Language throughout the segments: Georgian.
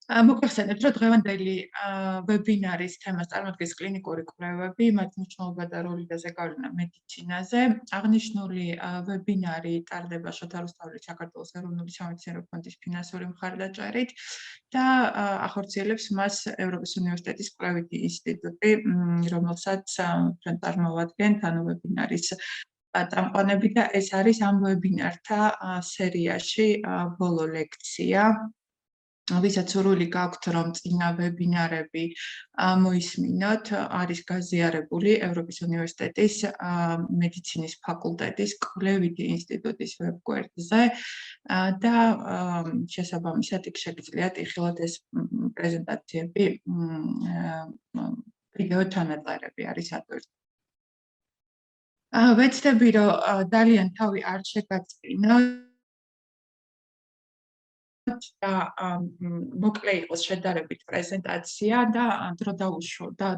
მოგახსენებთ, რომ დღევანდელი ვებინარის თემას წარმოადგენს კლინიკური კვლევები, მათ მნიშვნელობა და როლი და ზეგავლენა მედიცინაზე. აღნიშნული ვებინარი ტარდება შოთა რუსთაველის საქართველოს ეროვნული სამეცნიერო ფონდის ფინანსური მხარდაჭერით და ახორციელებს მას ევროპის უნივერსიტეტის კვლევითი ინსტიტუტი, რომელსაც ჩვენ წარმოვადგენთ, ანუ ვებინარის წამყვანები და ეს არის ამ ვებინართა სერიაში ბოლო ლექცია. ვისაც სურვილი გაქვთ, რომ წინა ვებინარები მოისმინოთ, არის გაზიარებული ევროპის უნივერსიტეტის მედიცინის ფაკულტეტის კვლევითი ინსტიტუტის ვებგვერდზე და შესაბამისად იქ შეგიძლიათ იხილოთ ეს პრეზენტაციები, ვიდეო ჩანაწერები არის ატვირთული. ვეცდები, რომ ძალიან თავი არ შეგაწყვინოთ და მოკლე იყოს შედარებით პრეზენტაცია და დრო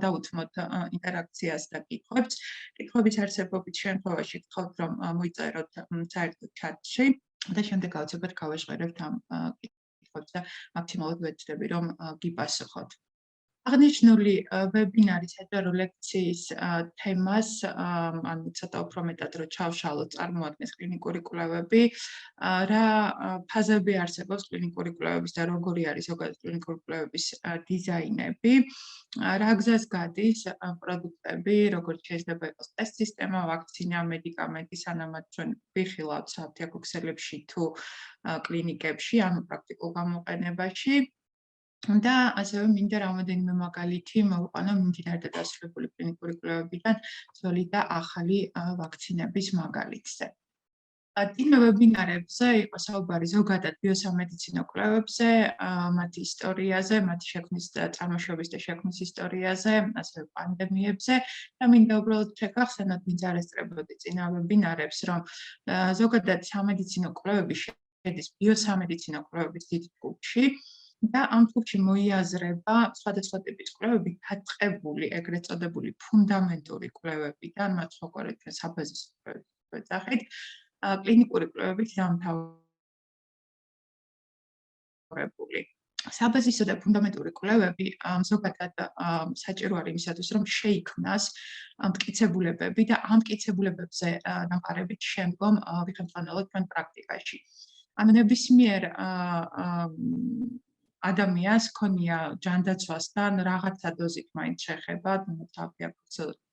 დაუთმოთ ინტერაქციას და კითხვებს. კითხვების არსებობის შემთხვევაში გთხოვთ, რომ მოიწეროთ საერთო ჩატში და შემდეგ აუცილებლად გავაჟღერებთ ამ კითხვებს და მაქსიმალურად ვეცდები, რომ გიპასუხოთ. აღნიშნული ვებინარის საჯარო ლექციის თემას, ანუ ცოტა უფრო მეტად რო ჩავშალოთ, წარმოადგენს კლინიკური კვლევები, რა ფაზები არსებობს კლინიკური კვლევების და როგორი არის ზოგადად კლინიკური კვლევების დიზაინები, რა გზას გადის პროდუქტები, როგორც შეიძლება იყოს ტესტ სისტემა, ვაქცინა, მედიკამენტი, სანამ ჩვენ ვიხილავთ საფთიაქო ქსელებში თუ კლინიკებში, ანუ პრაქტიკულ გამოყენებაში. და ასევე მინდა რამოდენიმე მაგალითი მოვყვანო მიმდინარე და დასრულებული კლინიკური კვლევებიდან ძველი და ახალი ვაქცინების მაგალითზე. წინა ვებინარებზე იყო საუბარი ზოგადად ბიოსამედიცინო კვლევებზე, მათი ისტორიაზე, მათი შექმნის და წარმოშობის და შექმნის ისტორიაზე, ასევე პანდემიებზე და მინდა უბრალოდ შეგახსენოთ, ვინც არ ესწრებოდი წინა ვებინარებს, რომ ზოგადად სამედიცინო კვლევები შედის ბიოსამედიცინო კვლევების დიდ ჯგუფში. და ამ ჯგუფში მოიაზრება სხვადასხვა ტიპის კვლევები, დაწყებული, ეგრეთ წოდებული ფუნდამენტური კვლევებიდან, მათ სხვაგვარად ჩვენ საბაზისო კვლევებით ვეძახით, კლინიკური კვლევებით დამთავრებული. საბაზისო და ფუნდამენტური კვლევები ზოგადად საჭირო არის იმისათვის, რომ შეიქმნას მტკიცებულებები და ამ მტკიცებულებებზე დამყარებით შემდგომ ვიხელმძღვანელოთ ჩვენ პრაქტიკაში. ანუ ნებისმიერ ადამიანს ქონია ჯანდაცვასთან რაღაცა დოზით მაინც შეხება,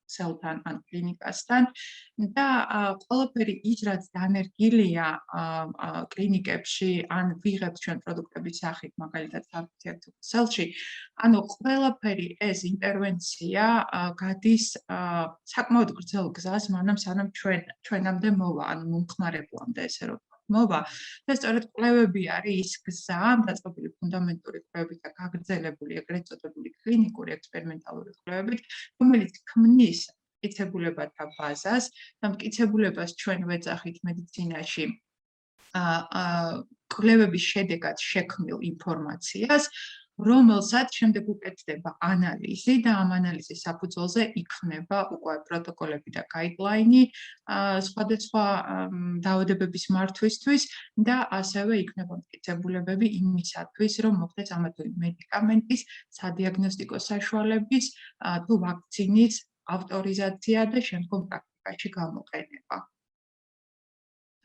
ქსელთან ან კლინიკასთან და ყველაფერი ის, რაც დანერგილია კლინიკებში, ან ვიღებთ ჩვენ პროდუქტების სახით, მაგალითად საფთიაქო ქსელში, ანუ ყველაფერი ეს ინტერვენცია გადის საკმაოდ გრძელ გზას, მანამ სანამ ჩვენამდე მოვა, ანუ მომხმარებლამდე, ესე რომ მოვა და სწორედ კვლევები არის ის გზა, დაწყებული ფუნდამენტური კვლევებით და გაგრძელებული ეგრეთ წოდებული კლინიკური ექსპერიმენტალური კვლევებით, რომელიც ქმნის მტკიცებულებათა ბაზას და მტკიცებულებას ჩვენ ვეძახით მედიცინაში კვლევების შედეგად შექმნილ ინფორმაციას, რომელსაც შემდეგ უკეთდება ანალიზი და ამ ანალიზის საფუძველზე იქმნება უკვე პროტოკოლები და გაიდლაინი სხვადასხვა დაავადებების მართვისთვის და ასევე იქნება მტკიცებულებები იმისათვის, რომ მოხდეს ამა თუ იმ მედიკამენტის, სადიაგნოსტიკო საშუალების თუ ვაქცინის ავტორიზაცია და შემდგომ პრაქტიკაში გამოყენება.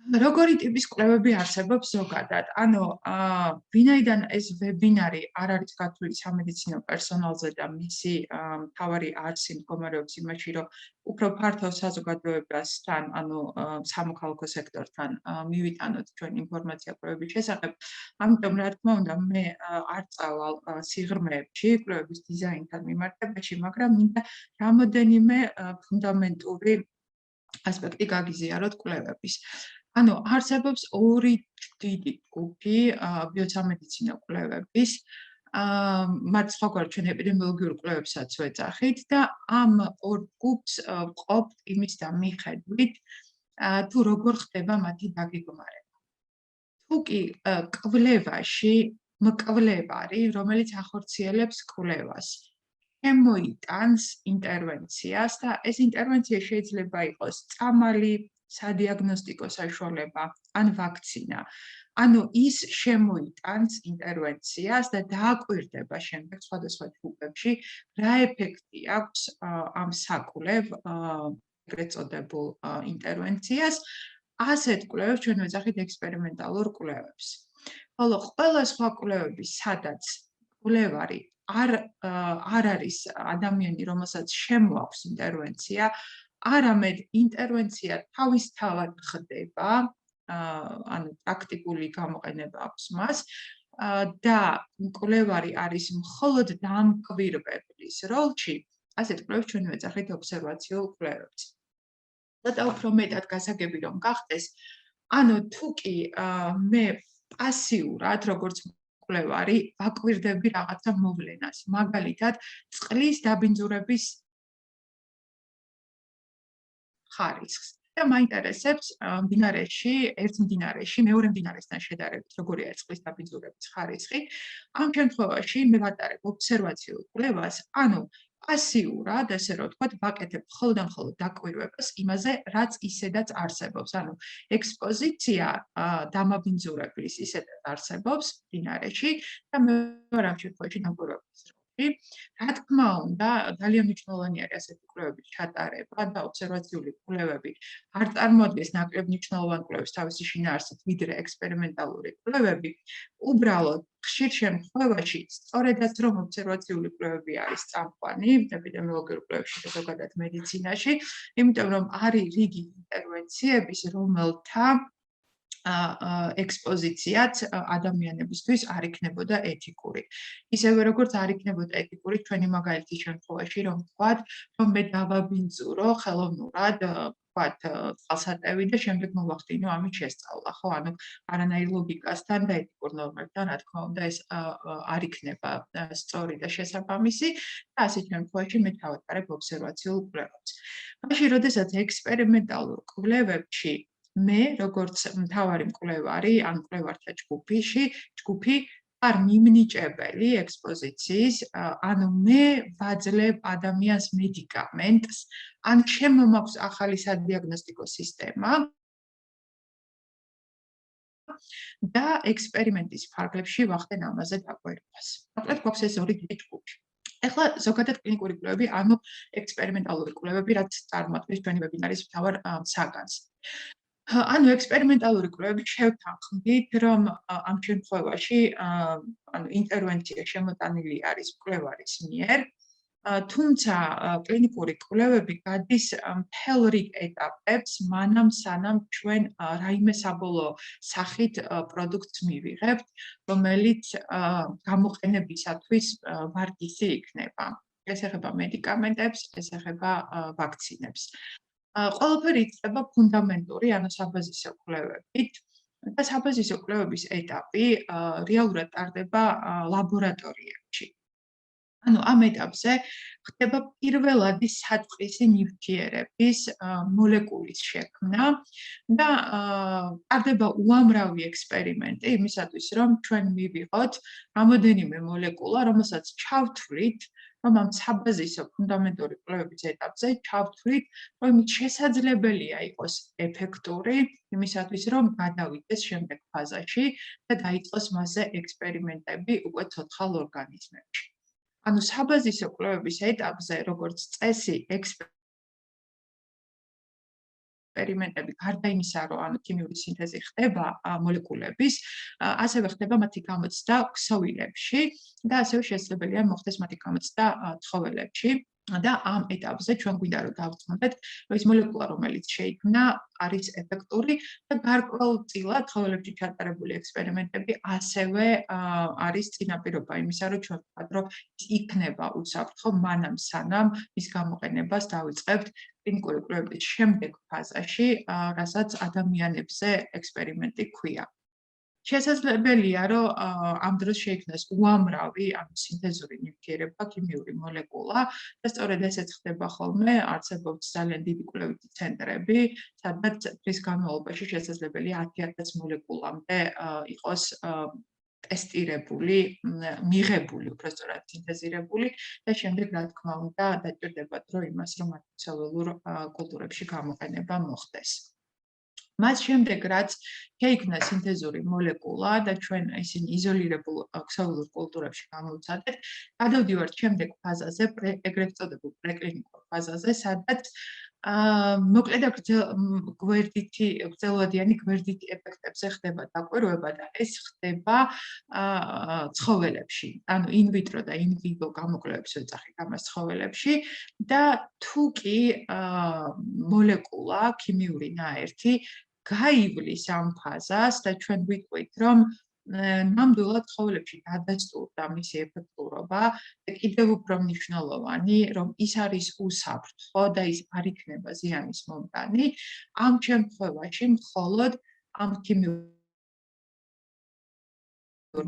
როგორი ტიპის კვლევები არსებობს ზოგადად? ანუ ვინაიდან ეს ვებინარი არ არის გათვლილი სამედიცინო პერსონალზე და მისი მთავარი არსი მდგომარეობს იმაში, რომ უფრო ფართო საზოგადოებასთან, ანუ სამოქალაქო სექტორთან მივიტანოთ ჩვენ ინფორმაცია კვლევების შესახებ. ამიტომ, რა თქმა უნდა, მე არ წავალ სიღრმეებში კვლევების დიზაინთან მიმართებაში, მაგრამ მინდა რამოდენიმე ფუნდამენტური ასპექტი გაგიზიაროთ კვლევების. ანუ არსებობს ორი დიდი ჯგუფი ბიოსამედიცინო კვლევების, მათ სხვაგვარად ჩვენ ეპიდემიოლოგიურ კვლევებსაც ვეძახით და ამ ორ ჯგუფს ვყოფთ იმის და მიხედვით, თუ როგორ ხდება მათი დაგეგმარება. თუ კი კვლევაში მკვლევარი, რომელიც ახორციელებს კვლევას, შემოიტანს ინტერვენციას და ეს ინტერვენცია შეიძლება იყოს წამალი, სადიაგნოსტიკო საშუალება ან ვაქცინა. ანუ ის შემოიტანს ინტერვენციას და დააკვირდება შემდეგ სხვადასხვა ჯგუფებში, რა ეფექტი აქვს ამ საკვლევ ეგრეთ წოდებულ ინტერვენციას. ასეთ კვლევებს ჩვენ ვეძახით ექსპერიმენტალურ კვლევებს. ხოლო ყველა სხვა კვლევები, სადაც კვლევარი არ არის ადამიანი, რომელსაც შემოაქვს ინტერვენცია, არამედ ინტერვენცია თავისთავად ხდება, ანუ პრაქტიკული გამოყენება აქვს მას და კვლევარი არის მხოლოდ დამკვირვებლის როლში, ასეთ კვლევებს ჩვენ ვეძახით ობსერვაციულ კვლევებს. ცოტა უფრო მეტად გასაგები რომ გახდეს, ანუ თუ კი მე პასიურად, როგორც კვლევარი, ვაკვირდები რაღაცა მოვლენას, მაგალითად, წყლის დაბინძურების ხარისხს. და მაინტერესებს მდინარეში, ერთ მდინარეში, მეორე მდინარესთან შედარებით, როგორია წყლის დაბინძურების ხარისხი. ამ შემთხვევაში მე ვატარებ ობსერვაციულ კვლევას, ანუ პასიურად, ესე რომ ვთქვათ, ვაკეთებ მხოლოდ და მხოლოდ დაკვირვებას იმაზე, რაც ისედაც არსებობს. ანუ ექსპოზიცია დამაბინძურებლის ისედაც არსებობს მდინარეში და მე ვარ ამ შემთხვევაში დაკვირვების როლში. რა თქმა უნდა, ძალიან მნიშვნელოვანი არის ასეთი კვლევების ჩატარება და ობსერვაციული კვლევები არ წარმოადგენს ნაკლებ მნიშვნელოვან კვლევებს თავისი შინაარსით, ვიდრე ექსპერიმენტალური კვლევები. უბრალოდ, ხშირ შემთხვევაში, სწორედაც რომ ობსერვაციული კვლევები არის წამყვანი ეპიდემიოლოგიურ კვლევებში და ზოგადად მედიცინაში, იმიტომ რომ არის რიგი ინტერვენციების, რომელთა ექსპოზიციაც ადამიანებისთვის არ იქნებოდა ეთიკური. ისევე როგორც არ იქნებოდა ეთიკური ჩვენი მაგალითის შემთხვევაში, რომ ვთქვათ, რომ მე დავაბინძურო ხელოვნურად, ვთქვათ, წყალსატევი და შემდეგ მოვახდინო ამის შესწავლა, ხო? ანუ არანაირ ლოგიკასთან და ეთიკურ ნორმებთან, რა თქმა უნდა, ეს არ იქნება სწორი და შესაბამისი და ასეთ შემთხვევაში მე დავატარებ ობსერვაციულ კვლევებს. მაშინ, როდესაც ექსპერიმენტალურ კვლევებში მე, როგორც მთავარი მკვლევარი, ან მკვლევართა ჯგუფი არ მიმნიჭებელი ექსპოზიციის, ანუ მე ვაძლევ ადამიანს მედიკამენტს, ან შემომაქვს ახალი სადიაგნოსტიკო სისტემა და ექსპერიმენტის ფარგლებში ვახდენ ამაზე დაკვირვებას. მოკლედ გვაქვს ეს ორი დიდი ჯგუფი. ეხლა ზოგადად კლინიკური კვლევები, ანუ ექსპერიმენტალური კვლევები, რაც წარმოადგენს ჩვენი ვებინარის მთავარ საგანს. ანუ ექსპერიმენტალური კვლევები შევთანხმდით, რომ ამ შემთხვევაში ანუ ინტერვენცია შემოტანილი არის მკვლევარის მიერ, თუმცა კლინიკური კვლევები გადის მთელ რიგ ეტაპებს, მანამ სანამ ჩვენ რაიმე საბოლოო სახით პროდუქტს მივიღებთ, რომელიც გამოყენებისათვის ვარგისი იქნება. ეს ეხება მედიკამენტებს, ეს ეხება ვაქცინებს. ყველაფერი იწყება ფუნდამენტური, ანუ საბაზისო კვლევებით და საბაზისო კვლევების ეტაპი რეალურად ტარდება ლაბორატორიებში. ანუ ამ ეტაპზე ხდება პირველადი საწყისი ნივთიერების მოლეკულის შექმნა და ტარდება უამრავი ექსპერიმენტი იმისათვის, რომ ჩვენ მივიღოთ რამოდენიმე მოლეკულა, რომელსაც ჩავთვლით, რომ ამ საბაზისო ფუნდამენტური კვლევების ეტაპზე ჩავთვლით, რომ შესაძლებელია იყოს ეფექტური იმისათვის, რომ გადავიდეს შემდეგ ფაზაში და დაიწყოს მასზე ექსპერიმენტები უკვე ცოცხალ ორგანიზმებში. ანუ საბაზისო კვლევების ეტაპზე, როგორც წესი, ექსპერიმენტები გარდა იმისა, რომ ანუ ქიმიური სინთეზი ხდება მოლეკულების, ასევე ხდება მათი გამოცდა ქსოვილებში და ასევე შესაძლებელია მოხდეს მათი გამოცდა ცხოველებში. და ამ ეტაპზე ჩვენ გვინდა რომ დავწმუნდეთ, რომ ის მოლეკულა, რომელიც შეიქმნა, არის ეფექტური და გარკვეულწილად ცხოველებში ჩატარებული ექსპერიმენტები ასევე არის წინაპირობა იმისა, რომ ჩვენ ვთქვათ, რომ ის იქნება უსაფრთხო მანამ სანამ მის გამოყენებას დავიწყებთ კლინიკური კვლევების შემდეგ ფაზაში, რასაც ადამიანებზე ექსპერიმენტი ჰქვია. შესაძლებელია, რომ ამ დროს შეიქმნას უამრავი სინთეზური ნივთიერება, ქიმიური მოლეკულა და სწორედ ესეც ხდება ხოლმე, არსებობს ძალიან დიდი კვლევითი ცენტრები, სადაც დღის განმავლობაში შესაძლებელია 10,000 მოლეკულამდე იყოს ტესტირებული, მიღებული, უბრალოდ სინთეზირებული და შემდეგ, რა თქმა უნდა, დაჭირდება დრო იმას, რომ მათ ცელულურ კულტურებში გამოყენება მოხდეს. მას შემდეგ, რაც შეიქმნა სინთეზური მოლეკულა და ჩვენ ისინი იზოლირებულ ქსოვილურ კულტურებში გამოვცადეთ, გადავდივართ შემდეგ ფაზაზე, ეგრეთ წოდებულ პრეკლინიკურ ფაზაზე, სადაც მოკლედ გრძელვადიანი გვერდითი ეფექტებზე ხდება დაკვირვება და ეს ხდება ცხოველებში, ანუ ინვიტრო და ინვივო გამოკვლევებს ვეძახით ამას ცხოველებში და თუ კი მოლეკულა, ქიმიური ნაერთი გაივლის ამ ფაზას და ჩვენ ვიტყვით, რომ ნამდვილად ცხოველებში გადასტურდა მისი ეფექტურობა და კიდევ უფრო მნიშვნელოვანი, რომ ის არის უსაფრთხო და ის არ იქნება ზიანის მომტანი, ამ შემთხვევაში მხოლოდ ამ ქიმიურ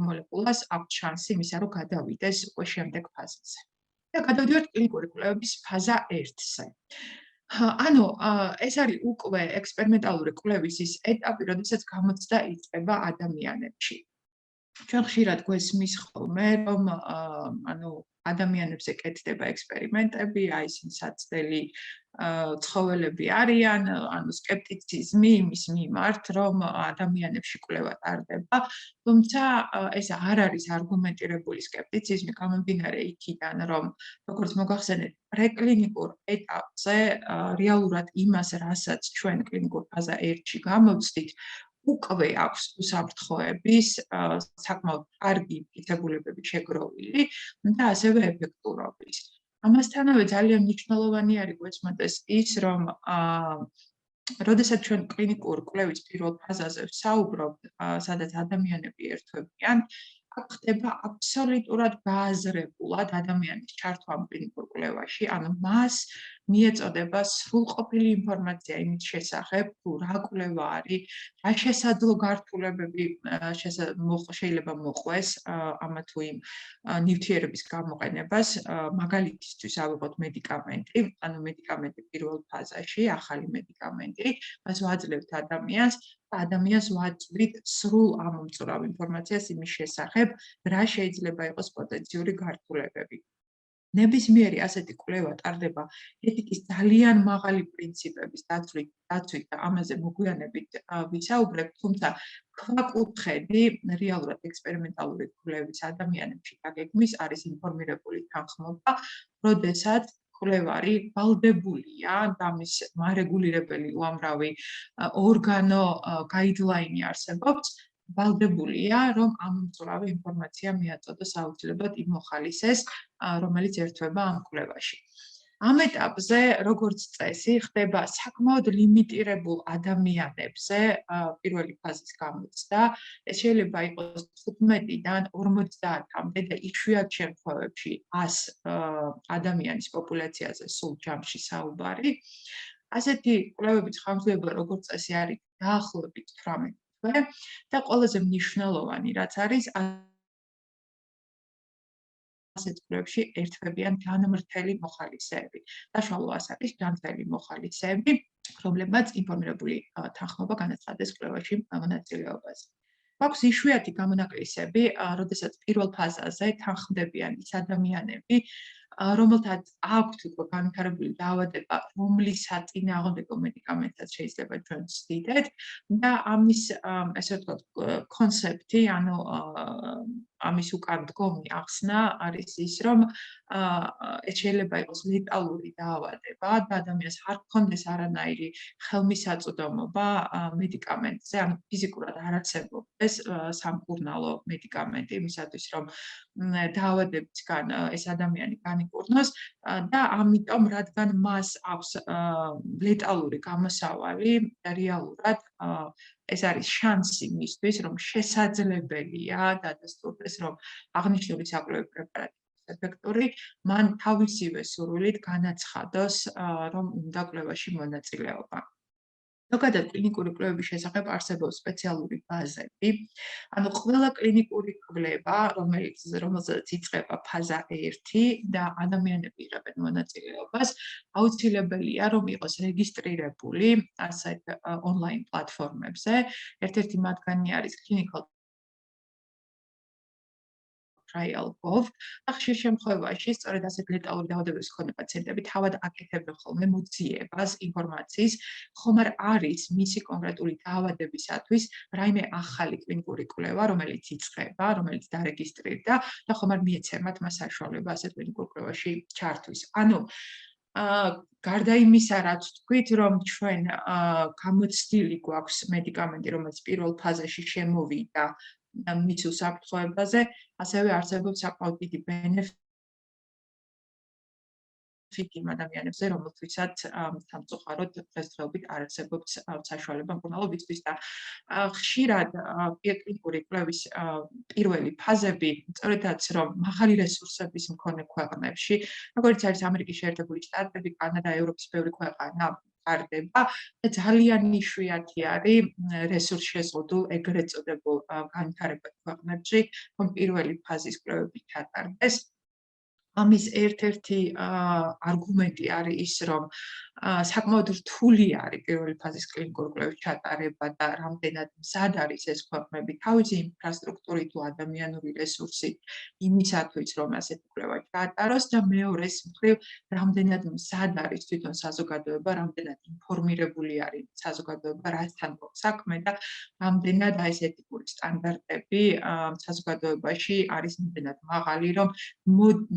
მოლეკულას აქვს შანსი იმისა, რომ გადავიდეს უკვე შემდეგ ფაზაზე. და გადავდივართ კლინიკური კვლევების ფაზა 1-ზე. ანუ ეს არის უკვე ექსპერიმენტალური კვლევის ის ეტაპი, როდესაც გამოცდა იწყება ადამიანებში. ჩვენ ხშირად გვესმის ხოლმე, რომ ანუ ადამიანებზე კეთდება ექსპერიმენტები, აი ისინი საცდელი ცხოველები არიან, ანუ სკეპტიციზმი იმის მიმართ, რომ ადამიანებში კვლევა ტარდება, თუმცა ეს არ არის არგუმენტირებული სკეპტიციზმი, გამომდინარე იქიდან, რომ როგორც მოგახსენეთ, პრეკლინიკურ ეტაპზე რეალურად იმას, რასაც ჩვენ კლინიკურ ფაზა 1-ში გამოვცდით, უკვე აქვს უსაფრთხოების საკმაოდ კარგი მტკიცებულებები შეგროვილი და ასევე ეფექტურობის. ამასთანავე ძალიან მნიშვნელოვანი არის გვესმოდეს ის, რომ როდესაც ჩვენ კლინიკურ კვლევის პირველ ფაზაზე ვსაუბრობთ, სადაც ადამიანები ერთვებიან, აქ ხდება აბსოლუტურად გააზრებულად ადამიანის ჩართვა კლინიკურ კვლევაში, ანუ მას მიეწოდება სრულყოფილი ინფორმაცია იმის შესახებ, თუ რა კვლევა არის, რა შესაძლო გართულებები შეიძლება მოყვეს ამა თუ იმ ნივთიერების გამოყენებას, მაგალითისთვის ავიღოთ მედიკამენტი, ანუ მედიკამენტი პირველ ფაზაში, ახალი მედიკამენტი, მას ვაძლევთ ადამიანს და ადამიანს ვაწვდით სრულ ამომწურავ ინფორმაციას იმის შესახებ, რა შეიძლება იყოს პოტენციური გართულებები. ნებისმიერი ასეთი კვლევა ტარდება ეთიკის ძალიან მაღალი პრინციპების დაცვით და ამაზე მოგვიანებით ვისაუბრებთ, თუმცა ქვაკუთხედი რეალურად ექსპერიმენტალური კვლევის ადამიანებში დაგეგმვის არის ინფორმირებული თანხმობა, როდესაც კვლევარი ვალდებულია და მის მარეგულირებელი უამრავი ორგანო გაიდლაინი არსებობს, ვალდებულია, რომ ამომწურავი ინფორმაცია მიაწოდოს აუცილებლად იმ მოხალისეს, რომელიც ერთვება ამ კვლევაში. ამ ეტაპზე, როგორც წესი, ხდება საკმაოდ ლიმიტირებულ ადამიანებზე პირველი ფაზის გამოცდა. ეს შეიძლება იყოს 15-დან 50-მდე და იშვიათ შემთხვევებში 100 ადამიანის პოპულაციაზე სულ ჯამში საუბარი. ასეთი კვლევების ხანგრძლივობა, როგორც წესი, არის დაახლოებით 18 თვე და ყველაზე მნიშვნელოვანი, რაც არის ასეთ კვლევებში ერთვებიან განმრთელი მოხალისეები. საშუალო 100 არის განმრთელი მოხალისეები, რომლებმაც ინფორმირებული თანხმობა განაცხადეს კვლევაში მონაწილეობაზე. გვაქვს იშვიათი გამონაკლისები, როდესაც პირველ ფაზაზე თანხმდებიან ის ადამიანები, რომელთაც აქვთ უკვე განვითარებული დაავადება, რომლის საწინააღმდეგო მედიკამენტსაც შეიძლება ჩვენ ვცდიდეთ და ამის ესე ვთქვათ კონცეფტი, ანუ ამის უკან დგომი ახსნა არის ის, რომ ეს შეიძლება იყოს ლეტალური დაავადება და ადამიანს არ ჰქონდეს არანაირი ხელმისაწვდომობა მედიკამენტზე, ანუ ფიზიკურად არ არსებობდეს სამკურნალო მედიკამენტი იმისათვის, რომ დაავადებისგან ეს ადამიანი განიკურნოს და ამიტომ, რადგან მას აქვს ლეტალური გამოსავალი და რეალურად ეს არის შანსი მისთვის, რომ შესაძლებელია დადასტურდეს, რომ აღნიშნული საკვლევი პრეპარატი ეფექტური, მან თავისივე სურვილით განაცხადოს, რომ უნდა კვლევაში მონაწილეობა. ზოგადად კლინიკური კვლევების შესახებ არსებობს სპეციალური ბაზები. ანუ ყველა კლინიკური კვლევა, რომელზეც იწყება ფაზა 1 და ადამიანები იღებენ მონაწილეობას, აუცილებელია, რომ იყოს რეგისტრირებული ასეთ ონლაინ პლატფორმებზე. ერთ-ერთი მათგანი არის Clinical clinicaltrial.gov და ხშირ შემთხვევაში სწორედ ასეთ ლეტალური დაავადების მქონე პაციენტები თავად აკეთებენ ხოლმე მოძიებას ინფორმაციის, ხომ არ არის მისი კონკრეტული დაავადებისათვის რაიმე ახალი კლინიკური კვლევა, რომელიც იწყება, რომელიც დარეგისტრირდა და ხომ არ მიეცემათ მას საშუალება ასეთ კლინიკურ კვლევაში ჩართვის. ანუ გარდა იმისა, რაც თქვით, რომ ჩვენ გამოცდილი გვაქვს მედიკამენტი, რომელიც პირველ ფაზაში შემოვიდა მის უსაფრთხოებაზე, ასევე არსებობს საკმაოდ დიდი ბენეფიტი იმ ადამიანებზე, რომელთვისაც სამწუხაროდ დღესდღეობით არ არსებობს საშუალება მკურნალობისთვის და ხშირად კლინიკური კვლევის პირველი ფაზები, სწორედაც რომ მაღალი რესურსების მქონე ქვეყნებში, როგორც არის ამერიკის შეერთებული შტატები, კანადა, ევროპის ბევრი ქვეყანა ტარდება და ძალიან იშვიათი არის რესურს შეზღუდულ ეგრეთ წოდებულ განვითარებულ ქვეყნებში, რომ პირველი ფაზის კვლევები ჩატარდეს. ამის ერთ-ერთი არგუმენტი არის ის, რომ საკმაოდ რთული არის პირველი ფაზის კლინიკური კვლევის ჩატარება და რამდენად მზად არის ეს ქვეყნები თავისი ინფრასტრუქტურით თუ ადამიანური რესურსით იმისათვის, რომ ასეთი კვლევა ჩაატაროს და მეორეს მხრივ, რამდენად მზად არის თვითონ საზოგადოება, რამდენად ინფორმირებული არის საზოგადოება, რასთან გვაქვს საქმე და რამდენად აი ეს ეთიკური სტანდარტები საზოგადოებაში არის იმდენად მაღალი, რომ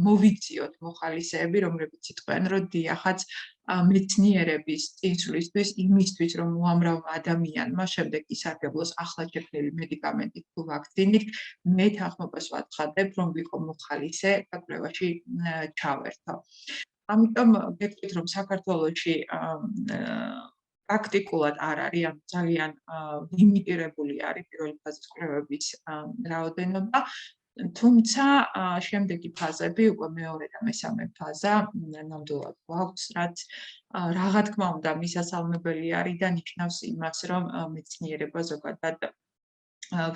მოვიწიოთ მოხალისეები, რომლებიც იტყვიან, რომ დიახაც მეცნიერების წინსვლისთვის, იმისთვის, რომ უამრავ ადამიანმა შემდეგ ისარგებლოს ახლად შექმნილი მედიკამენტით თუ ვაქცინით, მე თანხმობას ვაცხადებ, რომ ვიყო მოხალისე და კვლევაში ჩავერთო. ამიტომ გეტყვით, რომ საქართველოში პრაქტიკულად არ არის, ანუ ძალიან ლიმიტირებული არის პირველი ფაზის კვლევების რაოდენობა. თუმცა შემდეგი ფაზები, უკვე მეორე და მესამე ფაზა ნამდვილად გვაქვს, რაც რაღა თქმა უნდა მისასალმებელი არის და ნიშნავს იმას, რომ მეცნიერება ზოგადად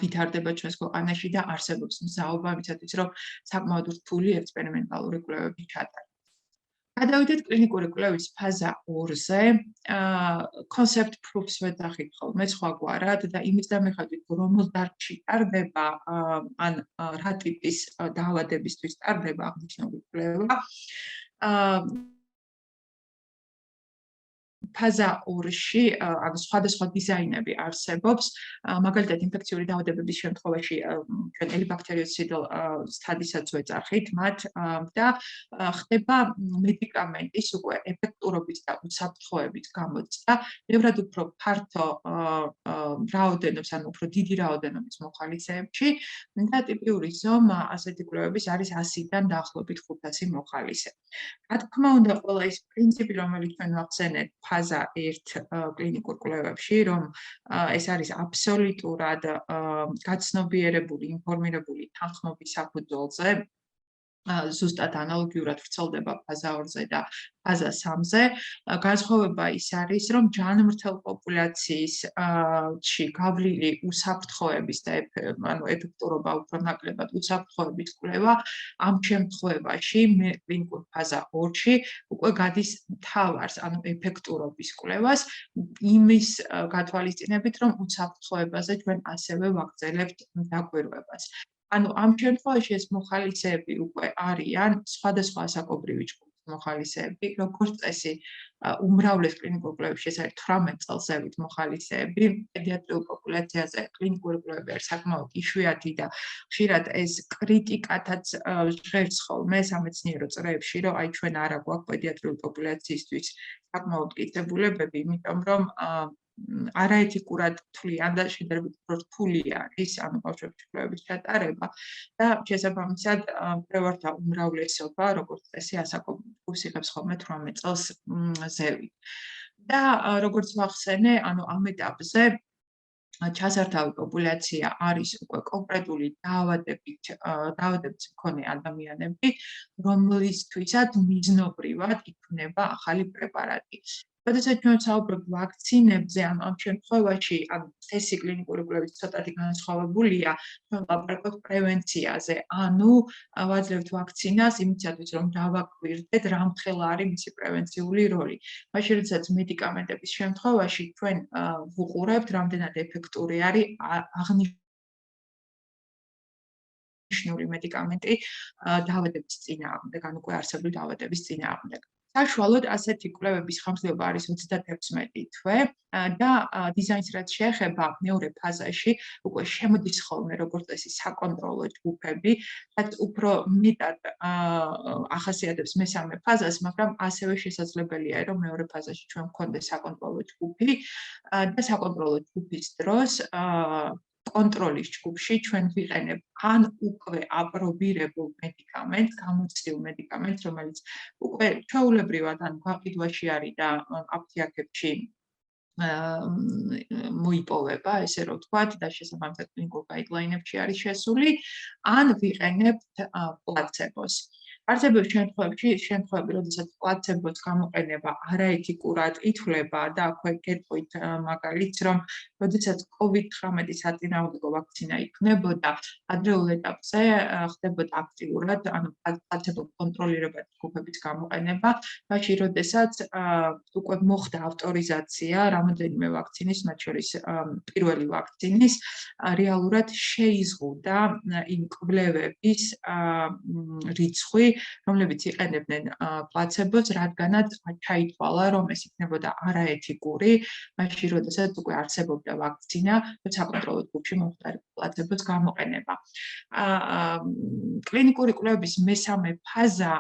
ვითარდება ჩვენს ქვეყანაში და არსებობს მზაობა იმისათვის, რომ საკმაოდ რთული ექსპერიმენტალური კვლევები ჩატარდეს. გადავიდეთ კლინიკური კვლევის ფაზა 2-ზე. concept proofs ვეძახით ხოლმე სხვაგვარად და იმის დამეხადვით, რომელ დარგში ტარდება ან რა ტიპის დაავადებისთვის ტარდება აღნიშნული კვლევა. ფაზა 2-ში სხვადასხვა დიზაინები არსებობს. მაგალითად, ინფექციური დაავადებების შემთხვევაში ჩვენ ელიბაქტერიოციდალ სტადისაც ვეძახით მათ და ხდება მედიკამენტის უკვე ეფექტურობის და უსაფრთხოების გამოცდა, ბევრად უფრო ფართო რაოდენობს, ანუ უფრო დიდი რაოდენობის მოხალისეებში და ტიპიური ზომა ასეთი კვლევების არის 100-დან დაახლოებით 500 მოხალისე. რა თქმა უნდა, ყველა ის პრინციპი, რომელიც ჩვენ ვახსენეთ ფაზა 1 კლინიკურ კვლევებში, რომ ეს არის აბსოლუტურად გაცნობიერებული, ინფორმირებული თანხმობის საფუძველზე, ზუსტად ანალოგიურად ვრცელდება ფაზა 2-ზე და ფაზა 3-ზე. განსხვავება ის არის, რომ ჯანმრთელ პოპულაციაში გავლილი უსაფრთხოების და ეფექტურობა უფრო ნაკლებად უსაფრთხოების კვლევა ამ შემთხვევაში კლინიკურ ფაზა 2-ში უკვე გადის მთავარს, ანუ ეფექტურობის კვლევას, იმის გათვალისწინებით, რომ უსაფრთხოებაზე ჩვენ ასევე ვაგრძელებთ დაკვირვებას. ანუ ამ შემთხვევაში ეს მოხალისეები უკვე არიან სხვადასხვა ასაკობრივი ჯგუფის მოხალისეები, როგორც წესი, უმრავლეს კლინიკურ კვლევებში ეს არის 18 წელსევით მოხალისეები, პედიატრიულ პოპულაციაზე კლინიკური კვლევები არის საკმაოდ იშვიათი და ხშირად ეს კრიტიკათაც ჟღერს ხოლმე სამეცნიერო წრეებში, რომ აი ჩვენ არა გვაქვს პედიატრიული პოპულაციისთვის საკმაოდ მტკიცებულებები, იმიტომ რომ არაეთიკურად თვლიან და შედარებით რთული არის ანუ ბავშვებში კვლევების ჩატარება და შესაბამისად მკვლევართა უმრავლესობა, როგორც წესი, ასაკობრივ იღებს ხოლმე 18 წელს ზევით. და როგორც ვახსენე, ანუ ამ ეტაპზე ჩასართავი პოპულაცია არის უკვე კონკრეტული დაავადების მქონე ადამიანები, რომლისთვისაც მიზნობრივად იქმნება ახალი პრეპარატი. როდესაც ჩვენ ვსაუბრობთ ვაქცინებზე, ანუ ამ შემთხვევაში, ანუ წესი კლინიკური კვლევის ცოტათი განსხვავებულია, ჩვენ ვაპარაკობთ პრევენციაზე, ანუ ვაძლევთ ვაქცინას იმისათვის, რომ დავაკვირდეთ, რამხელა არის მისი პრევენციული როლი. მაშინ, როდესაც მედიკამენტების შემთხვევაში ჩვენ ვუყურებთ, რამდენად ეფექტური არის აღნიშნული მედიკამენტი დაავადების წინააღმდეგ, ანუ უკვე არსებული დაავადების წინააღმდეგ. საშუალოდ ასეთი კვლევების ხანგრძლივობა არის 36 თვე და დიზაინს რაც შეეხება მეორე ფაზაში უკვე შემოდის ხოლმე როგორც წესი საკონტროლო ჯგუფები, რაც უფრო მეტად ახასიათებს მესამე ფაზას, მაგრამ ასევე შესაძლებელია, რომ მეორე ფაზაში ჩვენ გვქონდეს საკონტროლო ჯგუფი და საკონტროლო ჯგუფის დროს კონტროლის ჯგუფში ჩვენ ვიყენებ ან უკვე აპრობირებულ მედიკამენტს, გამოცდილ მედიკამენტს, რომელიც უკვე ჩვეულებრივად ან გაყიდვაში არის და აფთიაქებში მოიპოვება, ესე რომ ვთქვათ, და შესაბამისად კლინიკურ გაიდლაინებში არის შესული, ან ვიყენებთ პლაცებოს. არსებობს შემთხვევები, როდესაც პლაცებოს გამოყენება არაეთიკურად ითვლება და აქვე გეტყვით მაგალითს, რომ როდესაც COVID-19 საწინააღმდეგო ვაქცინა იქმნებოდა, ადრეულ ეტაპზე ხდებოდა აქტიურად, ანუ პლაცებო კონტროლირებადი ჯგუფების გამოყენება, მაშინ როდესაც უკვე მოხდა ავტორიზაცია რამოდენიმე ვაქცინის, მათ შორის პირველი ვაქცინის, რეალურად შეიზღუდა იმ კვლევების რიცხვი, რომლებიც იყენებდნენ პლაცებოს, რადგანაც ჩაითვალა, რომ ეს იქნებოდა არაეთიკური, მაშინ როდესაც უკვე არსებობდა ვაქცინა, და საკონტროლო ჯგუფში მომხდარებდა პლაცებოს გამოყენება. კლინიკური კვლევების მესამე ფაზა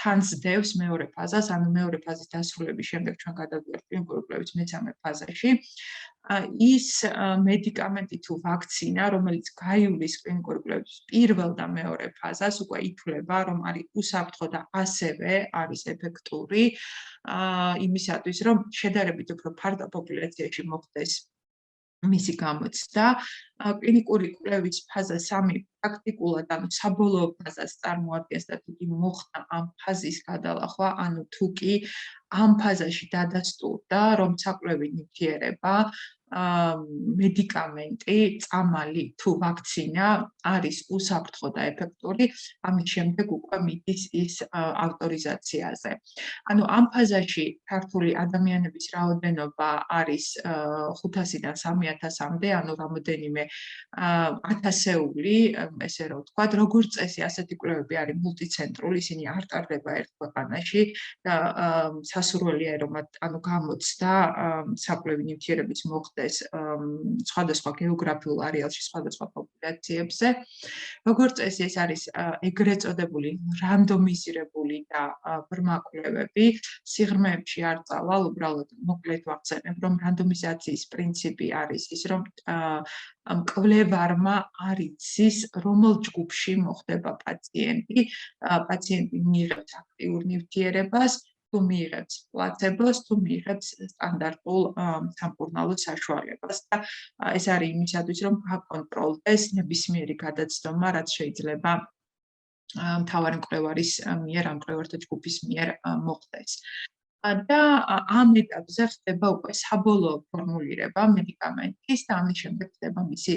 თან სდევს მეორე ფაზას, ანუ მეორე ფაზის დასრულების შემდეგ ჩვენ გადავიდეთ კლინიკური კვლევის მესამე ფაზაში. ის მედიკამენტი თუ ვაქცინა, რომელიც გაივლის კლინიკური კვლევის პირველ და მეორე ფაზას, უკვე ითვლება, რომ არის უსაფრთხო და ასევე არის ეფექტური იმისათვის, რომ შედარებით უფრო ფართო პოპულაციაში მოხდეს მისი გამოცდა. კლინიკური კვლევის ფაზა 3 პრაქტიკულად, ანუ საბოლოო ფაზას წარმოადგენს და თუ კი მოხდა ამ ფაზის გადალახვა, ანუ თუ კი ამ ფაზაში დადასტურდა, რომ საკვლევი ნივთიერება, მედიკამენტი, წამალი თუ ვაქცინა არის უსაფრთხო და ეფექტური, ამის შემდეგ უკვე მიდის ის ავტორიზაციაზე. ანუ ამ ფაზაში ქართული ადამიანების რაოდენობა არის 500-დან 3000-მდე, ანუ რამოდენიმე ათასეული, ესე რომ ვთქვათ, როგორც წესი ასეთი კვლევები არის მულტიცენტრული, ისინი არ ტარდება ერთ ქვეყანაში და სასურველია რომ ანუ გამოცდა საკვლევი ნივთიერების მოხდეს სხვადასხვა გეოგრაფიულ არეალში, სხვადასხვა პოპულაციებზე. როგორც წესი ეს არის ეგრეთ წოდებული რანდომიზირებული და ბრმა კვლევები, სიღრმეებში არ წავალ, უბრალოდ მოკლედ ვახსენებ, რომ რანდომიზაციის პრინციპი არის ის, რომ მკვლევარმა არ იცის, რომელ ჯგუფში მოხდება პაციენტი, პაციენტი მიიღებს აქტიურ ნივთიერებას, თუ მიიღებს პლაცებოს, თუ მიიღებს სტანდარტულ სამკურნალო საშუალებას და ეს არის იმისათვის, რომ გაკონტროლდეს ნებისმიერი გადაცდომა, რაც შეიძლება მთავარი მკვლევარის მიერ, ამ მკვლევართა ჯგუფის მიერ მოხდეს. და ამ ეტაპზე ხდება უკვე საბოლოო ფორმულირება მედიკამენტის და ამის შემდეგ ხდება მისი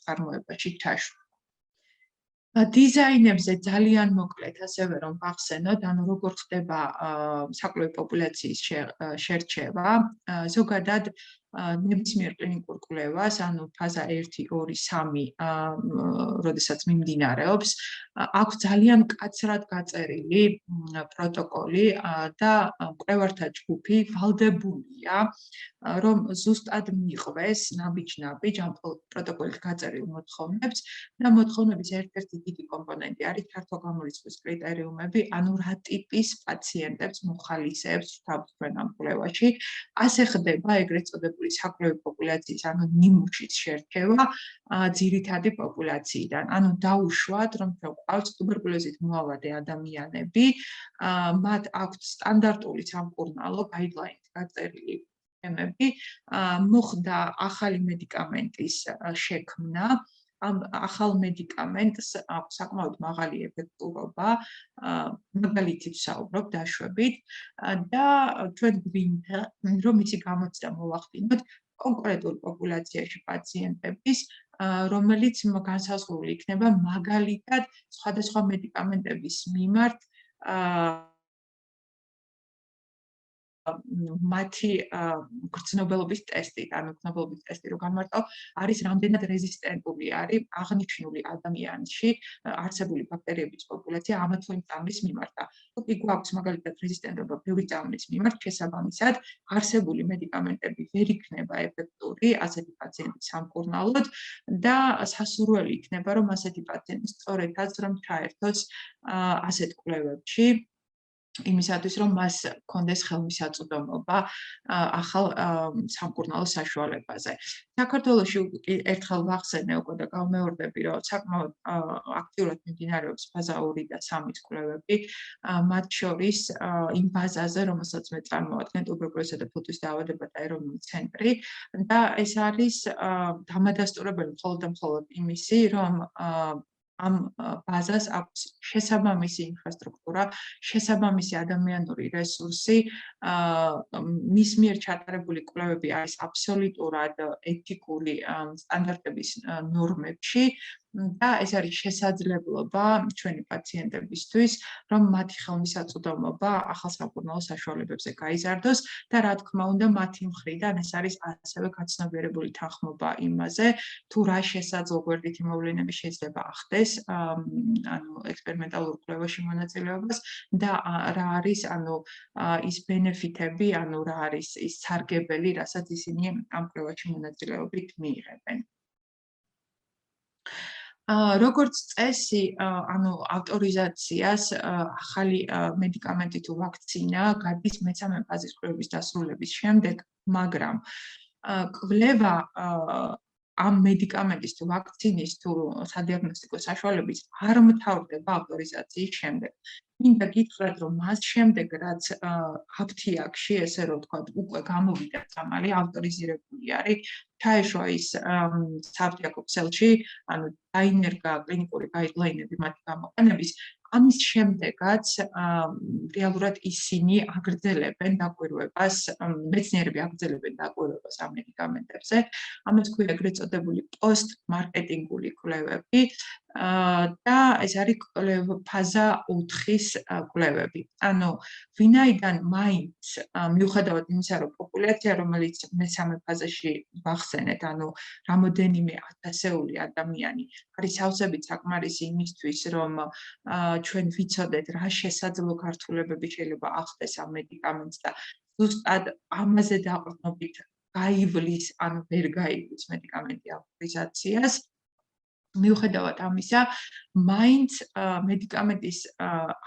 წარმოებაში ჩაშლა. დიზაინებზე ძალიან მოკლედ ასევე რომ ვახსენოთ, ანუ როგორ ხდება საკვლევი პოპულაციის შერჩევა, ზოგადად ნებისმიერ კლინიკურ კვლევას, ანუ ფაზა 1, 2, 3, როდესაც მიმდინარეობს, აქვს ძალიან მკაცრად გაწერილი პროტოკოლი და მკვლევართა ჯგუფი ვალდებულია, რომ ზუსტად მიყვეს ნაბიჯ-ნაბიჯ ამ პროტოკოლით გაწერილ მოთხოვნებს და მოთხოვნების ერთ-ერთი დიდი კომპონენტი არის ქართოგამორიცხვის კრიტერიუმები, ანუ რა ტიპის პაციენტებს მოხალისეებს ვრთავთ ჩვენ ამ კვლევაში. ასე ხდება ეგრეთ წოდებული საკვლევი პოპულაციის, ანუ ნიმუშის შერჩევა ძირითადი პოპულაციიდან. ანუ დაუშვათ, რომ გვყავს ტუბერკულოზით მოავადე ადამიანები, მათ აქვთ სტანდარტული სამკურნალო გაიდლაინით გაწერილი პრობლემები, მოხდა ახალი მედიკამენტის შექმნა, ამ ახალ მედიკამენტს აქვს საკმაოდ მაღალი ეფექტურობა, მაგალითით ვსაუბრობ დაშვებით და ჩვენ გვინდა რომ ისი გამოცდა მოვახდინოთ კონკრეტულ პოპულაციაში პაციენტების, რომელიც განსაზღვრული იქნება მაგალითად სხვადასხვა მედიკამენტების მიმართ მათი გრძნობელობის ტესტით, ანუ გრძნობელობის ტესტი რო განმარტო, არის რამდენად რეზისტენტული არის აღნიშნული ადამიანში არსებული ბაქტერიების პოპულაცია ამა თუ იმ წამლის მიმართ. თუ კი გვაქვს მაგალითად რეზისტენტობა ბევრი წამლის მიმართ, შესაბამისად, არსებული მედიკამენტები ვერ იქნება ეფექტური ასეთი პაციენტის სამკურნალოდ და სასურველი იქნება, რომ ასეთი პაციენტი სწორედაც რომ ჩაერთოს ასეთ კვლევებში იმისათვის, რომ მას ჰქონდეს ხელმისაწვდომობა ახალ სამკურნალო საშუალებაზე. საქართველოში ერთხელ ვახსენე უკვე და გავმეორდები, რომ საკმაოდ აქტიურად მიმდინარეობს ფაზა 2 და 3-ის კვლევები, მათ შორის იმ ბაზაზე, რომელსაც მე წარმოვადგენ ტუბერკულოზისა და ფუტვის დაავადებათა ეროვნული ცენტრი და ეს არის დამადასტურებელი მხოლოდ და მხოლოდ იმისი, რომ ამ ბაზას აქვს შესაბამისი ინფრასტრუქტურა, შესაბამისი ადამიანური რესურსი, მის მიერ ჩატარებული კვლევები არის აბსოლუტურად ეთიკური სტანდარტების ნორმებში და ეს არის შესაძლებლობა ჩვენი პაციენტებისთვის, რომ მათი ხელმისაწვდომობა ახალ სამკურნალო საშუალებებზე გაიზარდოს და რა თქმა უნდა მათი მხრიდან ეს არის ასევე გაცნობიერებული თანხმობა იმაზე, თუ რა შესაძლო გვერდითი მოვლენები შეიძლება ახდეს ანუ ექსპერიმენტალურ კვლევაში მონაწილეობას და რა არის ანუ ის ბენეფიტები, ანუ რა არის ის სარგებელი, რასაც ისინი ამ კვლევაში მონაწილეობით მიიღებენ. როგორც წესი, ანუ ავტორიზაციას ახალი მედიკამენტი თუ ვაქცინა გადის მე-3 ფაზის კვლევების დასრულების შემდეგ, მაგრამ კვლევა ამ მედიკამენტის თუ ვაქცინის თუ სადიაგნოსტიკო საშუალების არ მთავრდება ავტორიზაციის შემდეგ. მინდა გითხრათ, რომ მას შემდეგ, რაც აფთიაქში, ესე რომ ვთქვათ, უკვე გამოვიდა წამალი, ავტორიზირებული არის, ჩაეშვა ის საფთიაქო ქსელში, ანუ დაინერგა კლინიკური გაიდლაინები მათი გამოყენების, ამის შემდეგაც რეალურად ისინი აგრძელებენ დაკვირვებას, მეცნიერები აგრძელებენ დაკვირვებას ამ მედიკამენტებზე, ამას ქვია ეგრეთ წოდებული პოსტ-მარკეტინგული კვლევები და ეს არის ფაზა 4-ის კვლევები. ანუ ვინაიდან მაინც მიუხედავად იმისა, რომ პოპულაცია, რომელიც მე-3 ფაზაში ვახსენეთ, ანუ რამოდენიმე ათასეული ადამიანი არის სავსებით საკმარისი იმისთვის, რომ ჩვენ ვიცოდეთ, რა შესაძლო გართულებები შეიძლება ახდეს ამ მედიკამენტს და ზუსტად ამაზე დაყრდნობით გაივლის, ანუ ვერ გაივლის მედიკამენტი ავტორიზაციას. მიუხედავად ამისა, მაინც მედიკამენტის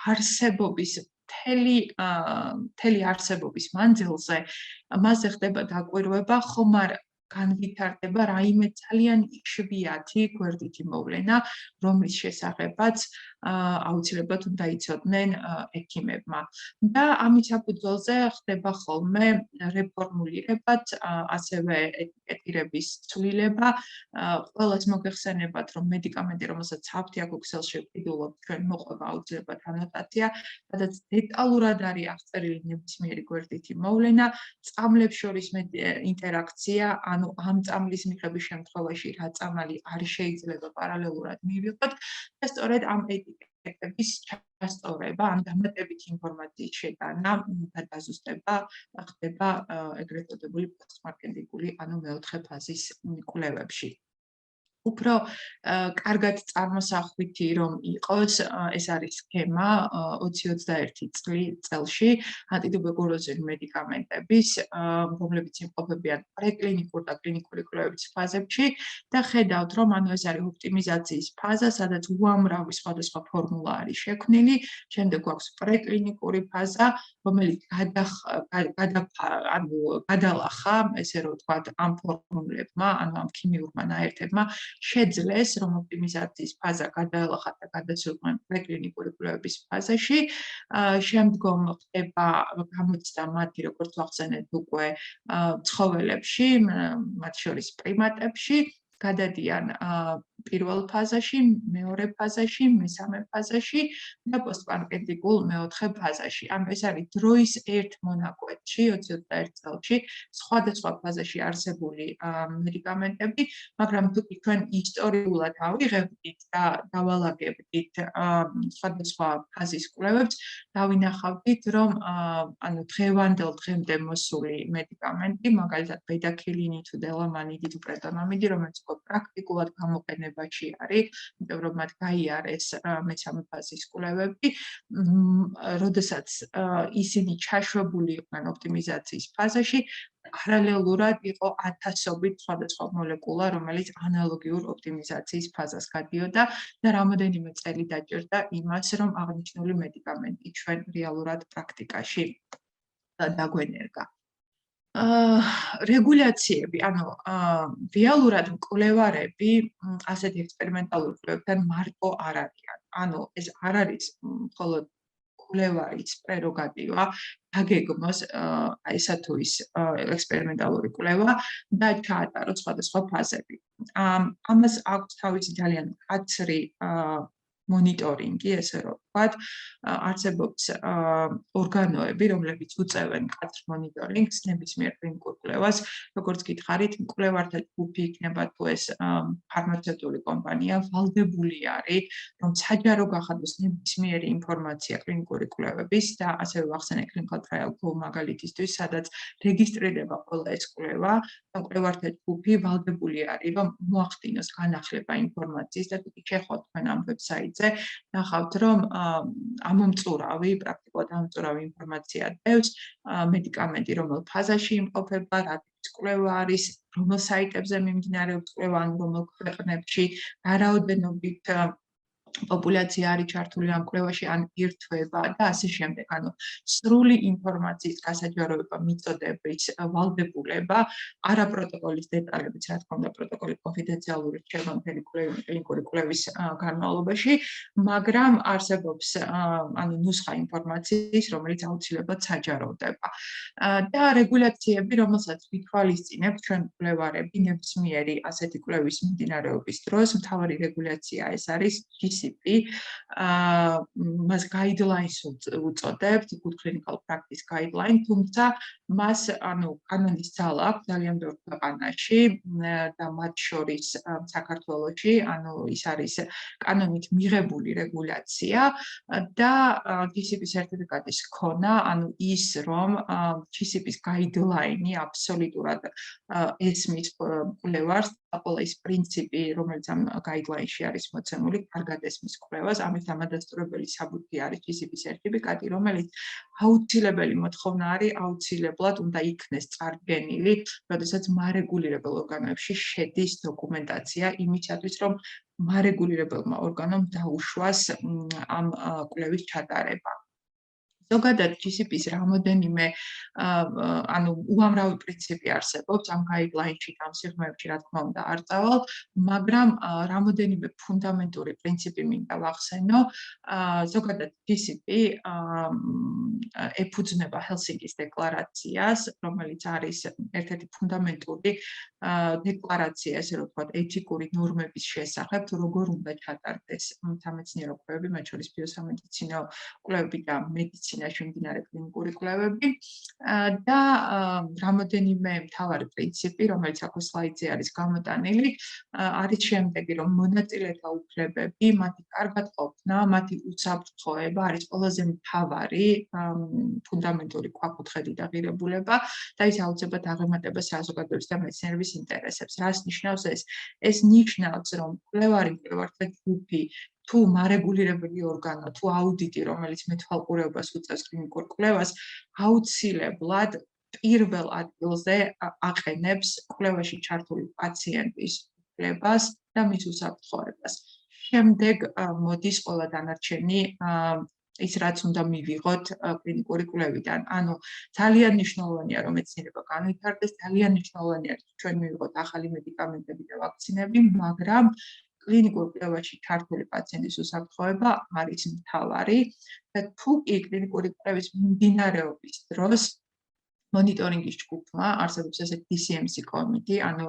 არსებობის მთელი არსებობის მანძილზე მასზე ხდება დაკვირვება, ხომ არ განვითარდება რაიმე ძალიან იშვიათი გვერდითი მოვლენა, რომლის შესახებაც აუცილებლად უნდა იცოდნენ ექიმებმა. და ამის საფუძველზე ხდება ხოლმე რეფორმულირებაც, ასევე ეტიკეტირების ცვლილება. ყველას მოგეხსენებათ, რომ მედიკამენტი, რომელსაც საფთიაქო ქსელში ვყიდულობთ, ჩვენ მოყვება აუცილებლად ანოტაცია, სადაც დეტალურად არის აღწერილი ნებისმიერი გვერდითი მოვლენა, წამლებს შორის ინტერაქცია, ანუ ამ წამლის მიღების შემთხვევაში რა წამალი არ შეიძლება პარალელურად მივიღოთ და სწორედ ამ ეტიკეტების ჩასწორება, ამ დამატებითი ინფორმაციის შეტანა და დაზუსტება ხდება ეგრეთ წოდებული პოსტ-მარკეტინგული, ანუ მეოთხე ფაზის კვლევებში. უფრო კარგად წარმოსახვითი რომ იყოს, ეს არის სქემა 2021 წელში ანტიტუბერკულოზური მედიკამენტების, რომლებიც იმყოფებიან პრეკლინიკურ და კლინიკური კვლევების ფაზებში და ხედავთ, რომ ანუ ეს არის ოპტიმიზაციის ფაზა, სადაც უამრავი სხვადასხვა ფორმულა არის შექმნილი, შემდეგ გვაქვს პრეკლინიკური ფაზა, რომელიც გადალახა, ესე რომ ვთქვათ, ამ ფორმულებმა, ანუ ამ ქიმიურმა ნაერთებმა შეძლეს, რომ ოპტიმიზაციის ფაზა გადაელახათ და გადასულიყვნენ პრეკლინიკური კვლევების ფაზაში. შემდგომ ხდება გამოცდა მათი, როგორც ვახსენეთ, უკვე ცხოველებში, მათ შორის პრიმატებში, გადადიან პირველ ფაზაში, მეორე ფაზაში, მესამე ფაზაში და პოსტპანკრეტიკულ მეოთხე ფაზაში. ანუ ეს არის დროის ერთ მონაკვეთში 21 წელში სხვადასხვა ფაზაში არსებული მედიკამენტები, მაგრამ თუ კი ჩვენ ისტორიულად ავიღებდით და დავალაგებდით სხვადასხვა ფაზის კვლევებს, დავინახავდით, რომ ანუ დღევანდელ დღემდე მოსული მედიკამენტი, მაგალითად ბედაქილინი თუ დელამანი თუ პრეტონამიდი, რომელიც უკვე პრაქტიკულად გამოყენებაში არის, იმიტომ რომ მათ გაიარეს მესამე ფაზის კვლევები, როდესაც ისინი ჩაშვებული იყვნენ ოპტიმიზაციის ფაზაში, პარალელურად იყო ათასობით სხვადასხვა მოლეკულა, რომელიც ანალოგიურ ოპტიმიზაციის ფაზას გადიოდა და რამოდენიმე წელი დაჭირდა იმას, რომ აღნიშნული მედიკამენტი ჩვენ რეალურად პრაქტიკაში დაგვენერგა. რეგულაციები, ანუ რეალურად მკვლევარები ასეთი ექსპერიმენტალური კვლევებთან მარტო არ არიან. ანუ ეს არ არის მხოლოდ კვლევარის პრეროგატივა დაგეგმოს ესა თუ ის ექსპერიმენტალური კვლევა და ჩაატაროს სხვადასხვა ფაზები. ამას აქვს თავისი ძალიან მკაცრი მონიტორინგი, ესე რომ ვთქვათ, არსებობს ორგანოები, რომლებიც უწევენ მკაცრ მონიტორინგს ნებისმიერ კლინიკურ კვლევას, როგორც გითხარით, მკვლევართა ჯგუფი იქნება თუ ეს ფარმაცევტული კომპანია, ვალდებული არის, რომ საჯარო გახადოს ნებისმიერი ინფორმაცია კლინიკური კვლევების და ასევე ვახსენე clinical trial pool მაგალითისთვის, სადაც რეგისტრირდება ყველა ეს კვლევა, და მკვლევართა ჯგუფი ვალდებული არის, რომ მოახდინოს განახლება ინფორმაციის და თუ შეხოთ თქვენ ამ ვებსაიტზე, ნახავთ, რომ ამომწურავი, პრაქტიკულად ამომწურავი ინფორმაცია დევს, მედიკამენტი რომელ ფაზაში იმყოფება, რა ტიპის კვლევა არის, რომელ საიტებზე მიმდინარეობს კვლევა, ანუ რომელ ქვეყნებში, რა რაოდენობით პოპულაცია არის ჩართული ამ კვლევაში, ან ირთვება და ასე შემდეგ. ანუ სრული ინფორმაციის გასაჯაროება მიწოდების ვალდებულება, არა პროტოკოლის დეტალებიც, რა თქმა უნდა, პროტოკოლი კონფიდენციალური რჩება მთელი კლინიკური კვლევის განმავლობაში, მაგრამ არსებობს ანუ ნუსხა ინფორმაციის, რომელიც აუცილებლად საჯაროვდება. და რეგულაციები, რომელსაც ვითვალისწინებთ ჩვენ მკვლევარები ნებისმიერი ასეთი კვლევის მიმდინარეობის დროს, მთავარი რეგულაცია ეს არის მას guidelines უწოდებთ, good clinical practice guideline, თუმცა მას ანუ კანონის ძალა აქვს ძალიან ბევრ ქვეყანაში და მათ შორის საქართველოში, ანუ ის არის კანონით მიღებული რეგულაცია და GCP სერტიფიკატის ქონა, ანუ ის რომ GCP-ის guideline-ი აბსოლუტურად ესმის კვლევარს, ყველა ის პრინციპი, რომელიც ამ guideline-ში არის მოცემული, კარგად ესმის კვლევას, ამის დამადასტურებელი საბუთი არის GCP სერტიფიკატი, რომელიც აუცილებელი მოთხოვნა არის, აუცილებლად უნდა იქნეს წარდგენილი, როდესაც მარეგულირებელ ორგანოებში შედის დოკუმენტაცია იმისათვის, რომ მარეგულირებელმა ორგანომ დაუშვას ამ კვლევის ჩატარება. ზოგადად GCP-ის რამოდენიმე ანუ უამრავი პრინციპი არსებობს ამ guideline-ში, ამ სიღრმეებში, რა თქმა უნდა, არ წავალ, მაგრამ რამოდენიმე ფუნდამენტური პრინციპი მინდა ვახსენო. ზოგადად GCP ეფუძნება ჰელსინკის დეკლარაციას, რომელიც არის ერთ-ერთი ფუნდამენტური დეკლარაცია, ესე რომ ვთქვათ, ეთიკური ნორმების შესახებ, თუ როგორ უნდა ჩატარდეს სამეცნიერო კვლევები, მათ შორის ბიოსამედიცინო კვლევები და მედიცინაში მიმდინარე კლინიკური კვლევები და რამოდენიმე მთავარი პრინციპი, რომელიც აქ სლაიდზე არის გამოტანილი, არის შემდეგი, რომ მონაწილეთა უფლებები, მათი კარგად ყოფნა, მათი უსაფრთხოება არის ყველაზე მთავარი ფუნდამენტური ქვაკუთხედი და ღირებულება და ის აუცილებლად აღემატება საზოგადოების და მეცნიერების ინტერესებს. რას ნიშნავს ეს? ეს ნიშნავს, რომ მკვლევართა ჯგუფი თუ მარეგულირებელი ორგანო, თუ აუდიტი, რომელიც მეთვალყურეობას უწევს კლინიკურ კვლევას, აუცილებლად პირველ ადგილზე აყენებს კვლევაში ჩართული პაციენტის უფლებას და მის უსაფრთხოებას. შემდეგ მოდის ყველა დანარჩენი ის რაც უნდა მივიღოთ კლინიკური კვლევიდან. ანუ ძალიან მნიშვნელოვანია, რომ მეცნიერება განვითარდეს, ძალიან მნიშვნელოვანია, რომ ჩვენ მივიღოთ ახალი მედიკამენტები და ვაქცინები, მაგრამ კლინიკურ კვლევაში ჩართული პაციენტის უსაფრთხოება არის მთავარი და თუ კი კლინიკური კვლევის მიმდინარეობის დროს მონიტორინგის ჯგუფმა არსებობს ესეთი DCMC კომიტეტი, ანუ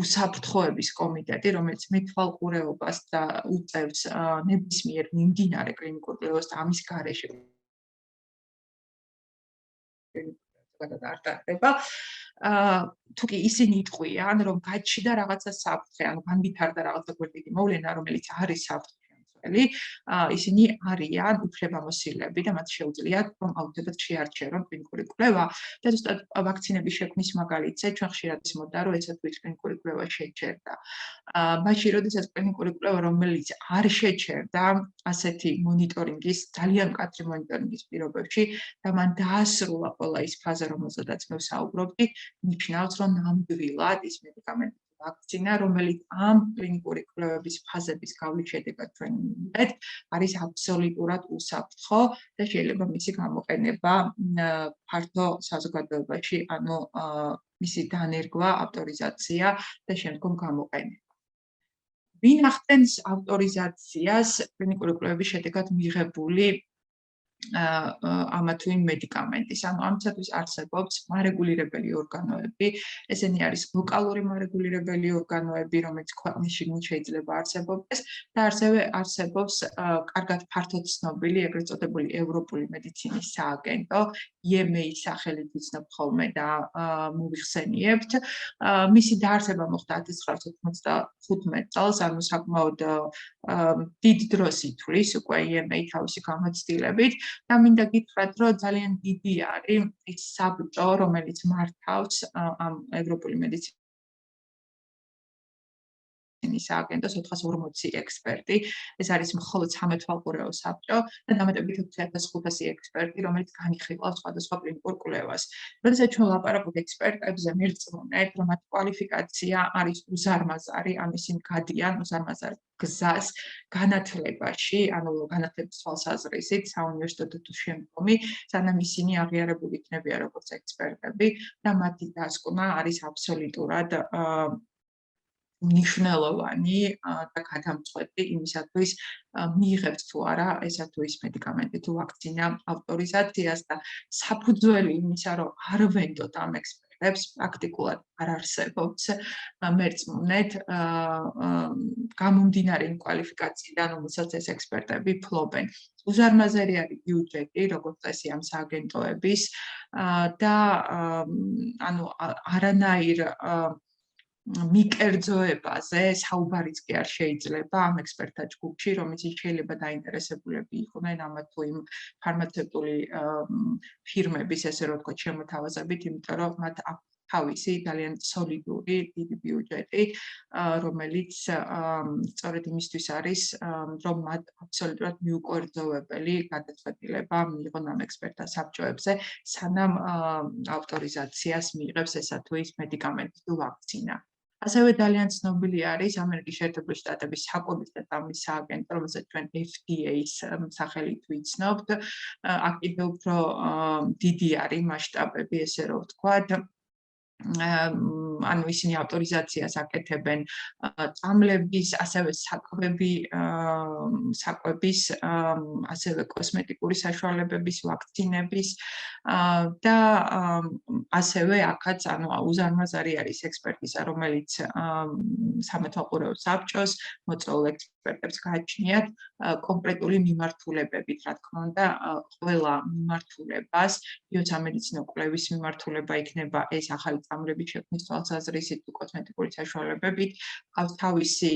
უსაფრთხოების კომიტეტი, რომელიც მეთვალყურეობას და უწევს ნებისმიერ მიმდინარე კლინიკურ კვლევას და ამის გარეშე არ ტარდება. თუ კი ისინი იტყვიან, რომ გაჩნდა რაღაცა საფრთხე, ანუ განვითარდა რაღაცა გვერდითი მოვლენა, რომელიც არის საფრთხე, ისინი არიან უფლებამოსილები და მათ შეუძლიათ რომ აუცილებლად შეარჩიონ კლინიკური კვლევა და ზუსტად ვაქცინების შექმნის მაგალითზე ჩვენ ხშირად ისმოდა რომ ეცა თუ ის კლინიკური კვლევა შეჩერდა. მაშინ როდესაც კლინიკური კვლევა რომელიც არ შეჩერდა ასეთი მონიტორინგის ძალიან მკაცრი მონიტორინგის პირობებში და მან დაასრულა ყველა ის ფაზა რომელზედაც მე ვსაუბრობდი, ნიშნავს რომ ნამდვილად ის მედიკამენტი ვაქცინა, რომელიც ამ კლინიკური კვლევების ფაზების გავლის შედეგად ჩვენ მივიღეთ, არის აბსოლუტურად უსაფრთხო და შეიძლება მისი გამოყენება ფართო საზოგადოებაში, ანუ მისი დანერგვა, ავტორიზაცია და შემდგომ გამოყენება. ვინ ახდენს ავტორიზაციას კლინიკური კვლევების შედეგად მიღებული ამა თუ იმ მედიკამენტის. ანუ ამისათვის არსებობს მარეგულირებელი ორგანოები, ესენი არის ლოკალური მარეგულირებელი ორგანოები, რომელიც ქვეყნის შიგნით შეიძლება არსებობდეს და ასევე არსებობს კარგად ფართოდ ცნობილი ეგრეთ წოდებული ევროპული მედიცინის სააგენტო, EMA-ის სახელით იცნობ ხოლმე და მოვიხსენიებთ. მისი დაარსება მოხდა 1995 წელს, ანუ საკმაოდ დიდ დროს ითვლის უკვე EMA თავისი გამოცდილებით. და მინდა გითხრათ, რომ ძალიან დიდი არის ის საბჭო, რომელიც მართავს ამ ევროპული მედიცინის სააგენტოს 440 ექსპერტი. ეს არის მხოლოდ სამეთვალყურეო საბჭო და დამატებით 4500 ექსპერტი, რომელიც განიხილავს სხვადასხვა კლინიკურ კვლევას. როდესაც ჩვენ ვლაპარაკობთ ექსპერტებზე, მირწმუნეთ, რომ მათი კვალიფიკაცია არის უზარმაზარი, ანუ ისინი გადიან უზარმაზარ გზას განათლებაში, ანუ განათლების თვალსაზრისით, საუნივერსიტეტო თუ შემდგომი, სანამ ისინი აღიარებულ იქნებიან როგორც ექსპერტები და მათი დასკვნა არის აბსოლუტურად მნიშვნელოვანი და გადამწყვეტი იმისათვის მიიღებთ თუ არა ესა თუ ის მედიკამენტი თუ ვაქცინა ავტორიზაციას და საფუძველი იმისა, რომ არ ვენდოთ ამ ექსპერტებს პრაქტიკულად არ არსებობს. მერწმუნეთ, გამომდინარე იმ კვალიფიკაციიდან, რომელსაც ეს ექსპერტები ფლობენ. უზარმაზარი არის ბიუჯეტი, როგორც წესი ამ სააგენტოების და ანუ არანაირ მიკერძოებაზე საუბარიც კი არ შეიძლება ამ ექსპერტთა ჯგუფში, რომელიც შეიძლება დაინტერესებულები იყვნენ ამა თუ იმ ფარმაცევტული ფირმების, ესე რომ ვთქვათ, შემოთავაზებით, იმიტომ რომ მათ აქვს თავისი ძალიან სოლიდური დიდი ბიუჯეტი, რომელიც სწორედ იმისთვის არის, რომ მათ აბსოლუტურად მიუკერძოებელი გადაწყვეტილება მიიღონ ამ ექსპერტთა საბჭოებზე, სანამ ავტორიზაციას მიიღებს ესა თუ ის მედიკამენტი თუ ვაქცინა. ასევე ძალიან ცნობილი არის ამერიკის შეერთებული შტატების საკვების და წამლის სააგენტო, რომელსაც ჩვენ FDA-ის სახელით ვიცნობთ. აქ კიდევ უფრო დიდი არის მასშტაბები, ესე რომ ვთქვათ. ანუ ისინი ავტორიზაციას აკეთებენ წამლების, ასევე საკვების, ასევე კოსმეტიკური საშუალებების, ვაქცინების და ასევე აქაც ანუ უზარმაზარი არის ექსპერტიზა, რომელიც სამეთვალყურეო საბჭოს მოწვეულ ექსპერტებს გააჩნიათ კონკრეტული მიმართულებებით, რა თქმა უნდა, ყველა მიმართულებას, ბიოსამედიცინო კვლევის მიმართულება იქნება ეს ახალი წამლების შექმნის თვალსაზრისით თუ კოსმეტიკური საშუალებებით, ჰყავს თავისი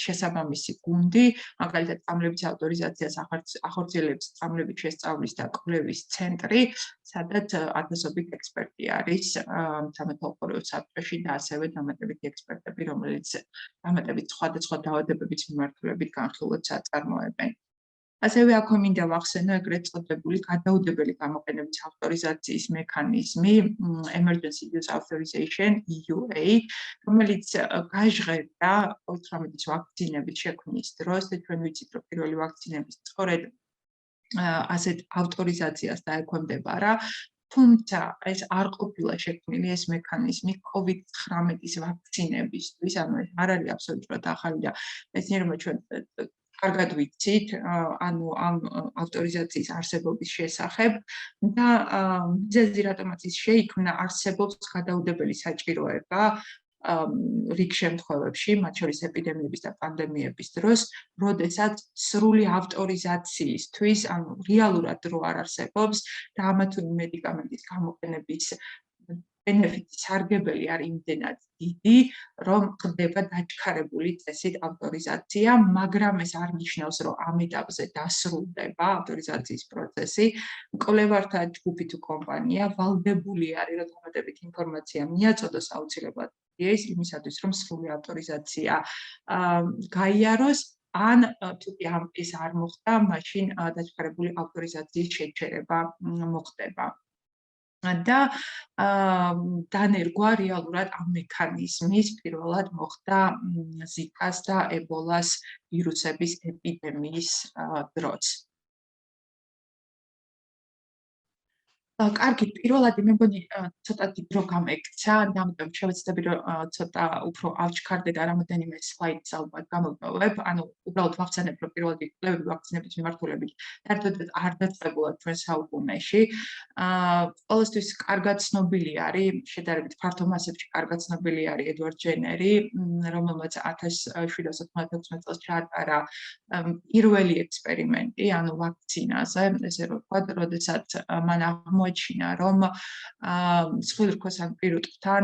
შესაბამისი გუნდი, მაგალითად წამლების ავტორიზაციას ახორციელებს წამლების შესწავლის და კვლევის ცენტრი, სადაც ათასობით ექსპერტი არის სამეთვალყურეო საბჭოში და ასევე დამატებითი ექსპერტები, რომელიც დამატებით სხვადასხვა დაავადებების მიმართულებით განხილვებს აწარმოებენ. ასევე აქვე მინდა ვახსენო ეგრეთ წოდებული გადაუდებელი გამოყენების ავტორიზაციის მექანიზმი, Emergency Use Authorization EUA, რომელიც გაჟღერდა COVID-19 ვაქცინების შექმნის დროს და ჩვენ ვიცით, რომ პირველი ვაქცინების სწორედ ასეთ ავტორიზაციას დაექვემდებარა. თუმცა ეს არ ყოფილა შექმნილი ეს მექანიზმი COVID-19 ვაქცინებისთვის, ანუ ეს არ არის აბსოლუტურად ახალი და მეცნიერებმა ჩვენ კარგად ვიცით, ანუ ამ ავტორიზაციის არსებობის შესახებ და მიზეზი რატომაც ის შეიქმნა, არსებობს გადაუდებელი საჭიროება რიგ შემთხვევებში, მათ შორის ეპიდემიების და პანდემიების დროს, როდესაც სრული ავტორიზაციისთვის, ანუ რეალურად დრო არ არსებობს და ამა თუ იმ მედიკამენტის გამოყენების ბენეფიტი სარგებელი არის იმდენად დიდი, რომ ხდება დაჩქარებული წესით ავტორიზაცია, მაგრამ ეს არ ნიშნავს, რომ ამ ეტაპზე დასრულდება ავტორიზაციის პროცესი. მკვლევართა ჯგუფი თუ კომპანია ვალდებული არის, რომ დამატებით ინფორმაცია მიაწოდოს აუცილებლად FDA-ს იმისათვის, რომ სრული ავტორიზაცია გაიაროს. ან თუკი ეს არ მოხდა, მაშინ დაჩქარებული ავტორიზაციის შეჩერება მოხდება. და დანერგვა რეალურად ამ მექანიზმის პირველად მოხდა ზიკას და ებოლას ვირუსების ეპიდემიის დროს. კარგი, პირველად მე მგონი ცოტათი დრო გამექცა, ამიტომ შევეცდები რომ ცოტა უფრო ავჩქარდე და რამოდენიმე სლაიდს ალბათ გამოვტოვებ. ანუ უბრალოდ ვახსენებ, რომ პირველადი კვლევები ვაქცინების მიმართულებით საერთოდ არ დაწყებულა ჩვენ საუკუნეში. ყოველთვის კარგად ცნობილი არის, შედარებით ფართო მასებში კარგად ცნობილი არის ედვარდ ჯენერი, რომელმაც 1796 წელს ჩაატარა პირველი ექსპერიმენტი, ანუ ვაქცინაზე, ესე რომ ვთქვათ, როდესაც მან აღმოაჩინა, რომ მსხვილრქოსან პირუტყვთან,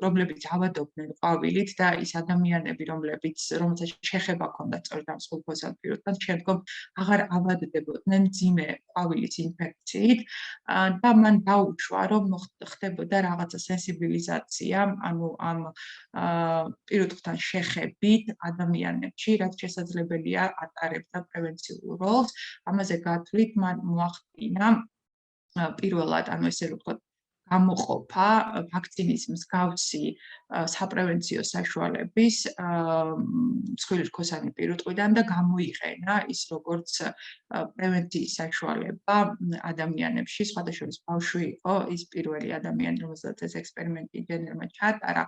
რომლებიც ავადობდნენ ყვავილით და ის ადამიანები, რომელსაც შეხება ჰქონდათ სწორედ ამ მსხვილრქოსან პირუტყვთან, შემდგომ აღარ ავადდებოდნენ მძიმე ყვავილის ინფექციით და მან დაუშვა, რომ ხდებოდა რაღაცა სენსიბილიზაცია, ანუ ამ პირუტყვთან შეხებით ადამიანებში, რაც შესაძლებელია ატარებდა პრევენციულ როლს. ამაზე გათვლით მან მოახდინა პირველად, ანუ ესე რომ ვთქვათ, გამოყოფა ვაქცინის მსგავსი საპრევენციო საშუალების მსხვილრქოსანი პირუტყვიდან და გამოიყენა ის როგორც პრევენციის საშუალება ადამიანებში, სხვადასხვა ბავშვი იყო ის პირველი ადამიანი, რომელსაც ეს ექსპერიმენტი ჯენერმა ჩაატარა,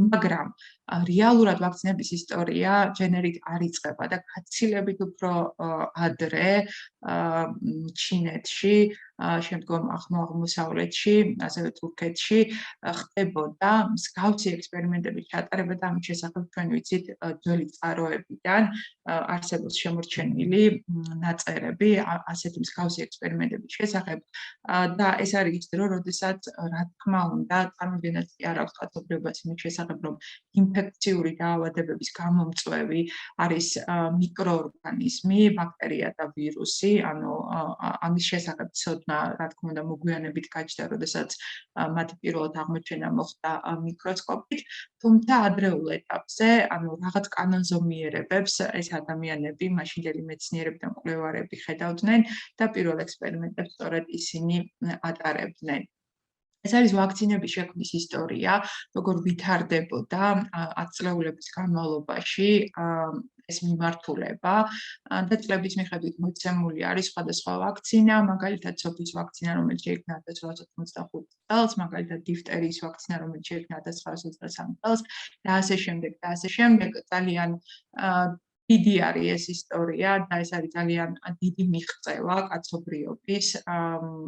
მაგრამ რეალურად ვაქცინების ისტორია ჯენერით არ იწყება და გაცილებით უფრო ადრე ჩინეთში, შემდგომ აღმოსავლეთში, ასევე თურქეთში ხდებოდა მსგავსი ექსპერიმენტების ჩატარება და ამის შესახებ ჩვენ ვიცით ძველი წყაროებიდან არსებობს შემორჩენილი ნაწერები ასეთი მსგავსი ექსპერიმენტების შესახებ და ეს არის ის დრო, როდესაც რა თქმა უნდა, წარმოიდგინეთ არ აქვს კაცობრიობას იმის შესახებ, რომ ინფექციური დაავადებების გამომწვევი არის მიკროორგანიზმი, ბაქტერია და ვირუსი, ანუ ამის შესახებ ცოდნა, რა თქმა უნდა, მოგვიანებით გაჩნდა, როდესაც მათი პირველად აღმოჩენა მოხდა მიკროსკოპით, თუმცა ადრეულ ეტაპზე, ანუ რაღაც კანონზომიერებებს ეს ადამიანები, მაშინდელი მეცნიერები და მკვლევარები ხედავდნენ და პირველ ექსპერიმენტებს სწორედ ისინი ატარებდნენ. ეს არის ვაქცინების შექმნის ისტორია, როგორ ვითარდებოდა 10 წლეულების განმავლობაში ეს მიმართულება და წლების მიხედვით მოცემული არის სხვადასხვა ვაქცინა, მაგალითად სოფის ვაქცინა, რომელიც შეიქმნა 1985 წელს, მაგალითად დიფტერიის ვაქცინა, რომელიც შეიქმნა 1923 წელს და ასე შემდეგ და ასე შემდეგ. ძალიან დიდი არის ეს ისტორია და ეს არის ძალიან დიდი მიღწევა კაცობრიობის,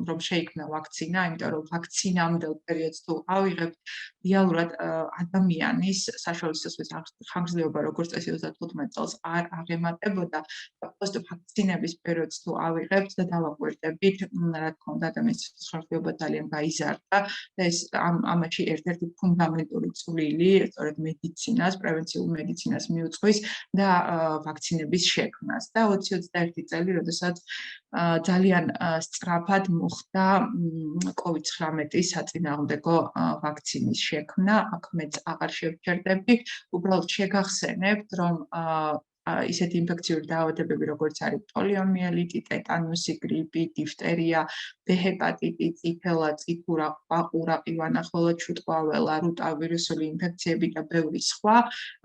რომ შეიქმნა ვაქცინა, იმიტომ რომ ვაქცინამდელ პერიოდს თუ ავიღებთ, რეალურად ადამიანის საშუალო სიცოცხლის ხანგრძლივობა, როგორც წესი 35 წელს არ აღემატებოდა და პოსტვაქცინების პერიოდს თუ ავიღებთ და დავაკვირდებით, რა თქმა უნდა, ადამიანის ხანგრძლივობა ძალიან გაიზარდა და ეს ამაში ერთ-ერთი ფუნდამენტური წვლილი სწორედ მედიცინას, პრევენციულ მედიცინას მიუძღვის და ვაქცინების შექმნას და 2021 წელი, როდესაც ძალიან სწრაფად მოხდა COVID-19 საწინააღმდეგო ვაქცინის შექმნა, აქ მეც აღარ შევჩერდები, უბრალოდ შეგახსენებთ, რომ ისეთი ინფექციური დაავადებები, როგორც არის პოლიომიელიტი, ტეტანუსი, გრიპი, დიფტერია, ბ ჰეპატიტი, წიფელა, წიფურა, ყაყურა, ყივანახელა, ჩუტყვაველა, როტავირუსული ინფექციები და ბევრი სხვა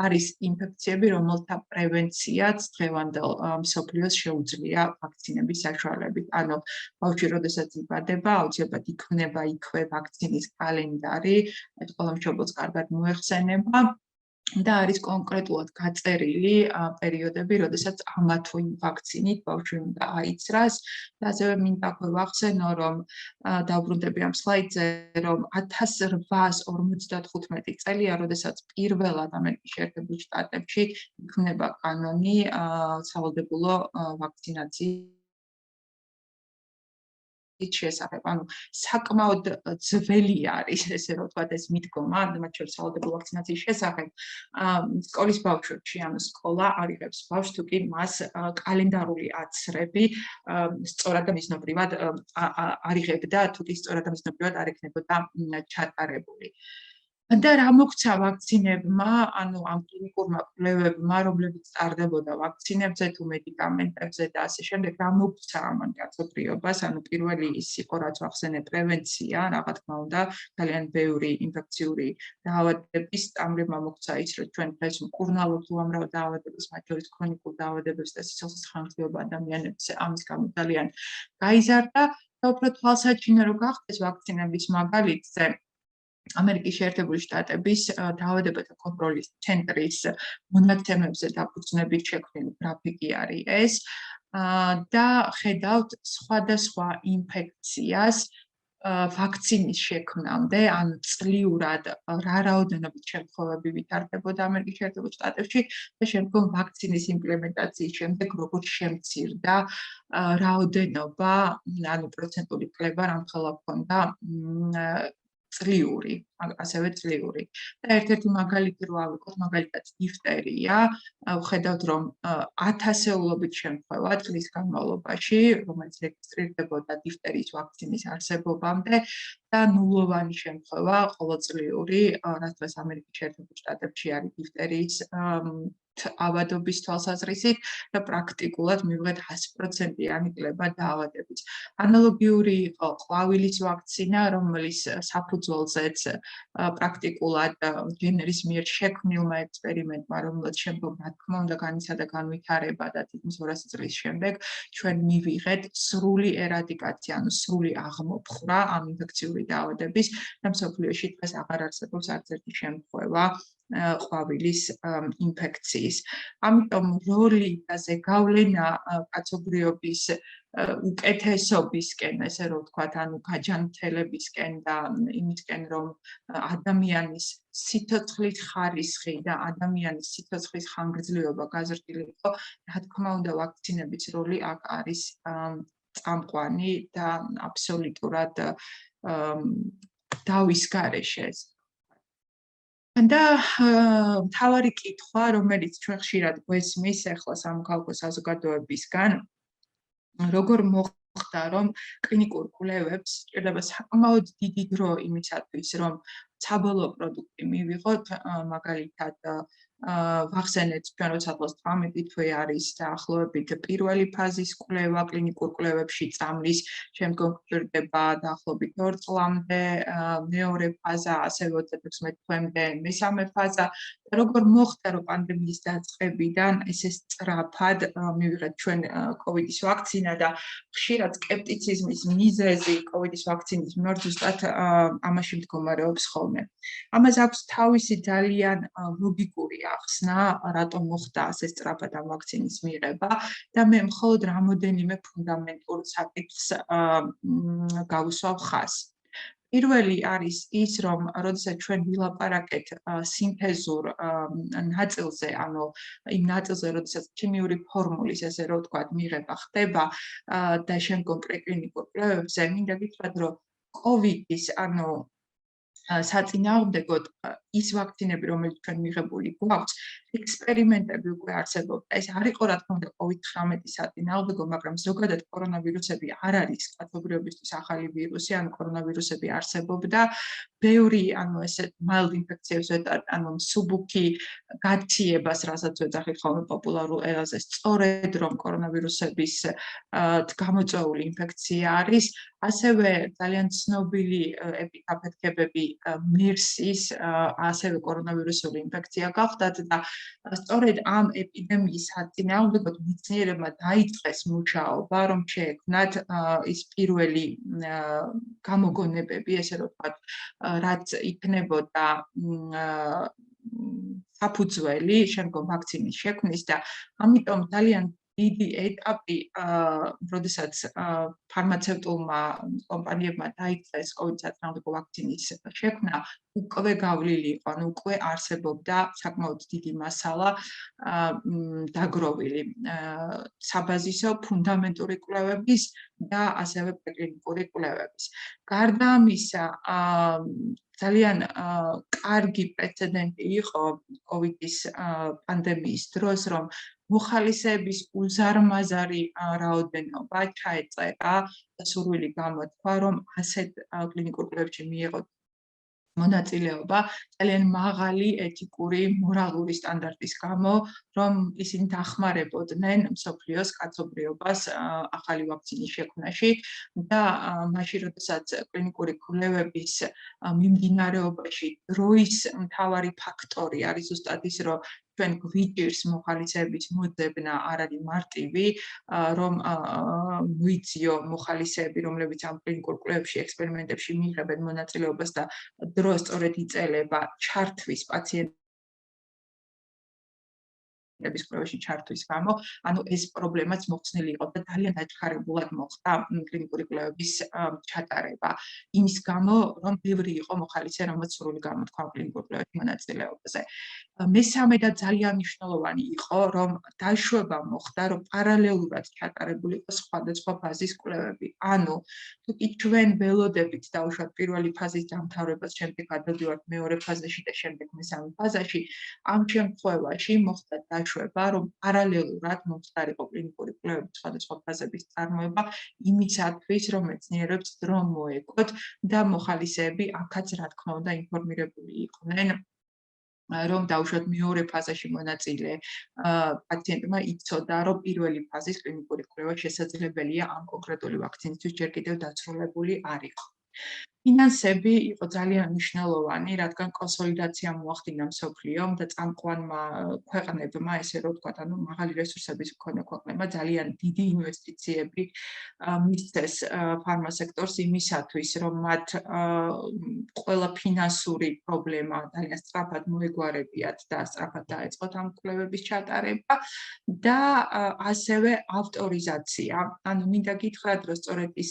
არის ინფექციები, რომელთა პრევენციაც დღევანდელ მსოფლიოს შეუძლია ვაქცინების საშუალებით. ანუ ბავშვი როდესაც იბადება, აუცილებლად იქმნება იქვე ვაქცინის კალენდარი, ეს ყველა მშობელს კარგად მოეხსენება. და არის კონკრეტულად გაწერილი პერიოდები, როდესაც ამა თუ იმ ვაქცინით ბავშვი უნდა აიცრას. და ასევე მინდა გვახსენო, რომ დავბრუნდები ამ სლაიდზე, რომ 1855 წელია, როდესაც პირველად ამერიკის შეერთებულ შტატებში იქმნება კანონი სავალდებულო ვაქცინაციის შესახებ. ანუ საკმაოდ ძველი არის, ესე რომ ვთქვათ, ეს მიდგომა, მათ შორის სავალდებულო ვაქცინაციის შესახებ. სკოლის ბავშვებში, ანუ სკოლა არიღებს ბავშვს, თუ კი მას კალენდარული აცრები სწორად და მიზნობრივად არიღებდა, თუ კი სწორად და მიზნობრივად არ ექნებოდა ჩატარებული. და რა მოგვცა ვაქცინებმა, ანუ ამ კლინიკურმა კვლევებმა, რომლებიც ტარდებოდა ვაქცინებზე თუ მედიკამენტებზე და ასე შემდეგ, რა მოგვცა ამან კაცობრიობას, ანუ პირველი ის იყო, რაც ვახსენე, პრევენცია, რა თქმა უნდა, ძალიან ბევრი ინფექციური დაავადების სტამბებმა მოგვცა ის, რომ ჩვენ დღეს მკურნალობთ უამრავ დაავადებას, მათ შორის ქრონიკულ დაავადებებს და სიცოცხლის ხანგრძლივობა ადამიანებს ამის გამო ძალიან გაიზარდა და უფრო თვალსაჩინო რო გახდეს ვაქცინების მაგალითზე, ამერიკის შეერთებული შტატების დაავადებათა კონტროლის ცენტრის მონაცემებზე დაფუძნებით შექმნილი გრაფიკი არის ეს და ხედავთ სხვადასხვა ინფექციას ვაქცინის შექმნამდე, ანუ წლიურად რა რაოდენობით შემთხვევები ვითარდებოდა ამერიკის შეერთებულ შტატებში და შემდგომ ვაქცინის იმპლემენტაციის შემდეგ როგორ შემცირდა რაოდენობა, ანუ პროცენტული კლება რამხელა ჰქონდა წლიური, ასევე წლიური. და ერთ-ერთი მაგალითი რო ავიღოთ, მაგალითად დიფტერია, ვხედავთ, რომ ათასეულობით შემთხვევა წლის განმავლობაში, რომელიც რეგისტრირდებოდა დიფტერიის ვაქცინის არსებობამდე და ნულოვანი შემთხვევა ყოველწლიური, რაც დღეს ამერიკის შეერთებულ შტატებში არის დიფტერიის ავადობის თვალსაზრისით და პრაქტიკულად მივიღეთ 100%-იანი კლება დაავადების. ანალოგიური იყო ყვავილის ვაქცინა, რომლის საფუძველზეც პრაქტიკულად ჯენერის მიერ შექმნილმა ექსპერიმენტმა, რომელსაც შემდგომ რა თქმა უნდა განიცადა განვითარება და თითქმის 200 წლის შემდეგ ჩვენ მივიღეთ სრული ერადიკაცია, ანუ სრული აღმოფხვრა ამ ინფექციური დაავადების და მსოფლიოში დღეს აღარ არსებობს არც ერთი შემთხვევა ყვავილის ინფექციის. ამიტომ როლი და ზეგავლენა კაცობრიობის უკეთესობისკენ, ესე რომ ვთქვათ, ანუ გაჯანმრთელებისკენ და იმისკენ, რომ ადამიანის სიცოცხლის ხარისხი და ადამიანის სიცოცხლის ხანგრძლივობა გაზრდილიყო, რა თქმა უნდა, ვაქცინების როლი აქ არის წამყვანი და აბსოლუტურად დავის გარეშე. და მთავარი კითხვა, რომელიც ჩვენ ხშირად გვესმის ახლა სამოქალაქო საზოგადოებისგან, როგორ მოხდა, რომ კლინიკურ კვლევებს სჭირდება საკმაოდ დიდი დრო იმისათვის, რომ საბოლოო პროდუქტი მივიღოთ, მაგალითად ვახსენეთ ჩვენ როცა 18 თვე არის დაახლოებით პირველი ფაზის კვლევა კლინიკურ კვლევებში წამლის, შემდგომ გვჭირდება დაახლოებით 2 წლამდე მეორე ფაზა, ასევე 36 თვემდე მესამე ფაზა. როგორ მოხდა, რომ პანდემიის დაწყებიდან ესე სწრაფად მივიღეთ ჩვენ კოვიდის ვაქცინა და ხშირად სკეპტიციზმის მიზეზი კოვიდის ვაქცინის მიმართ ზუსტად ამაში მდგომარეობს ხოლმე. ამას აქვს თავისი ძალიან ლოგიკური ახსნა, რატომ მოხდა ასე სწრაფად ამ ვაქცინის მიღება და მე მხოლოდ რამოდენიმე ფუნდამენტურ საკითხს გავუსვავ ხაზს. პირველი არის ის, რომ როდესაც ჩვენ ვილაპარაკეთ სინთეზურ ნაწილზე, ანუ იმ ნაწილზე, როდესაც ქიმიური ფორმულის, ესე რომ ვთქვათ, მიღება ხდება და შემდგომ პრეკლინიკურ კვლევებზე, მინდა გითხრათ, რომ კოვიდის, ანუ საწინააღმდეგოდ ის ვაქცინები, რომელიც ჩვენ მიღებული გვაქვს, ექსპერიმენტები უკვე არსებობდა. ეს არ იყო, რა თქმა უნდა, COVID-19 საწინააღმდეგო, მაგრამ ზოგადად კორონავირუსები არ არის კაცობრიობისთვის ახალი ვირუსი, ანუ კორონავირუსები არსებობდა. ბევრი, ანუ ესე mild ინფექციებს ვეტყვით, ანუ მსუბუქი გაქციებას, რასაც ვეძახით ხოლმე პოპულარულ ენაზე, სწორედ რომ კორონავირუსების გამოწვეული ინფექცია არის. ასევე ძალიან ცნობილი ეპიდაფეთქებები MERS-ის, ასევე კორონავირუსული ინფექცია გახდათ და სწორედ ამ ეპიდემიის საწინააღმდეგოდ მეცნიერებმა დაიწყეს მუშაობა, რომ შეექმნათ ის პირველი გამოგონებები, ესე რომ ვთქვათ, რაც იქნებოდა საფუძველი შემდგომ ვაქცინის შექმნის და ამიტომ ძალიან დიდი ეტაპი, როდესაც ფარმაცევტულმა კომპანიებმა დაიწყეს COVID საწინააღმდეგო ვაქცინის შექმნა, უკვე გავლილი იყო, ანუ უკვე არსებობდა საკმაოდ დიდი მასალა დაგროვილი საბაზისო ფუნდამენტური კვლევების და ასევე პრეკლინიკური კვლევების. გარდა ამისა, ძალიან კარგი პრეცედენტი იყო COVID-ის პანდემიის დროს, რომ მოხალისეების უზარმაზარი რაოდენობა ჩაეწერა და სურვილი გამოთქვა, რომ ასეთ კლინიკურ კვლევებში მიიღოთ მონაწილეობა ძალიან მაღალი ეთიკური, მორალური სტანდარტის გამო, რომ ისინი დახმარებოდნენ მსოფლიოს კაცობრიობას ახალი ვაქცინის შექმნაში და მაშინ, როდესაც კლინიკური კვლევების მიმდინარეობაში დროის მთავარი ფაქტორი არის ზუსტად ის, რომ ჩვენ გვიჭირს მოხალისეების მოძებნა, არ არის მარტივი, რომ მოიძიო მოხალისეები, რომლებიც ამ კლინიკურ კვლევებში, ექსპერიმენტებში მიიღებენ მონაწილეობას და დრო სწორედ იწელება ჩართვის პაციენტების კვლევაში ჩართვის გამო, ანუ ეს პრობლემაც მოხსნილი იყო და ძალიან დაჩქარებულად მოხდა კლინიკური კვლევების ჩატარება. იმის გამო, რომ ბევრი იყო მოხალისე, რომელსაც სურვილი გამოთქვა კლინიკურ კვლევებში მონაწილეობაზე. მესამე და ძალიან მნიშვნელოვანი იყო, რომ დაშვება მოხდა, რომ პარალელურად ჩატარებული იყო სხვადასხვა ფაზის კვლევები. ანუ თუ კი ჩვენ ველოდებით დავუშვათ პირველი ფაზის დამთავრებას, შემდეგ გადავდივართ მეორე ფაზაში და შემდეგ მესამე ფაზაში, ამ შემთხვევაში მოხდა დაშვება, რომ პარალელურად მომხდარიყო კლინიკური კვლევების სხვადასხვა ფაზების წარმოება იმისათვის, რომ მეცნიერებს დრო მოეკოთ და მოხალისეები აქაც რა თქმა უნდა ინფორმირებული იყვნენ, რომ დავუშვათ მეორე ფაზაში მონაწილე პაციენტმა იცოდა, რომ პირველი ფაზის კლინიკური კვლევა შესაძლებელია ამ კონკრეტული ვაქცინისთვის ჯერ კიდევ დაცრულებული არ იყო. ფინანსები იყო ძალიან მნიშვნელოვანი, რადგან კონსოლიდაცია მოახდინა მსოფლიომ და წამყვანმა ქვეყნებმა, ესე რომ ვთქვათ, ანუ მაღალი რესურსების მქონე ქვეყნებმა ძალიან დიდი ინვესტიციები მისცეს ფარმასექტორს იმისათვის, რომ მათ ყველა ფინანსური პრობლემა ძალიან სწრაფად მოეგვარებიათ და სწრაფად დაეწყოთ ამ კვლევების ჩატარება და ასევე ავტორიზაცია. ანუ მინდა გითხრათ, რომ სწორედ ის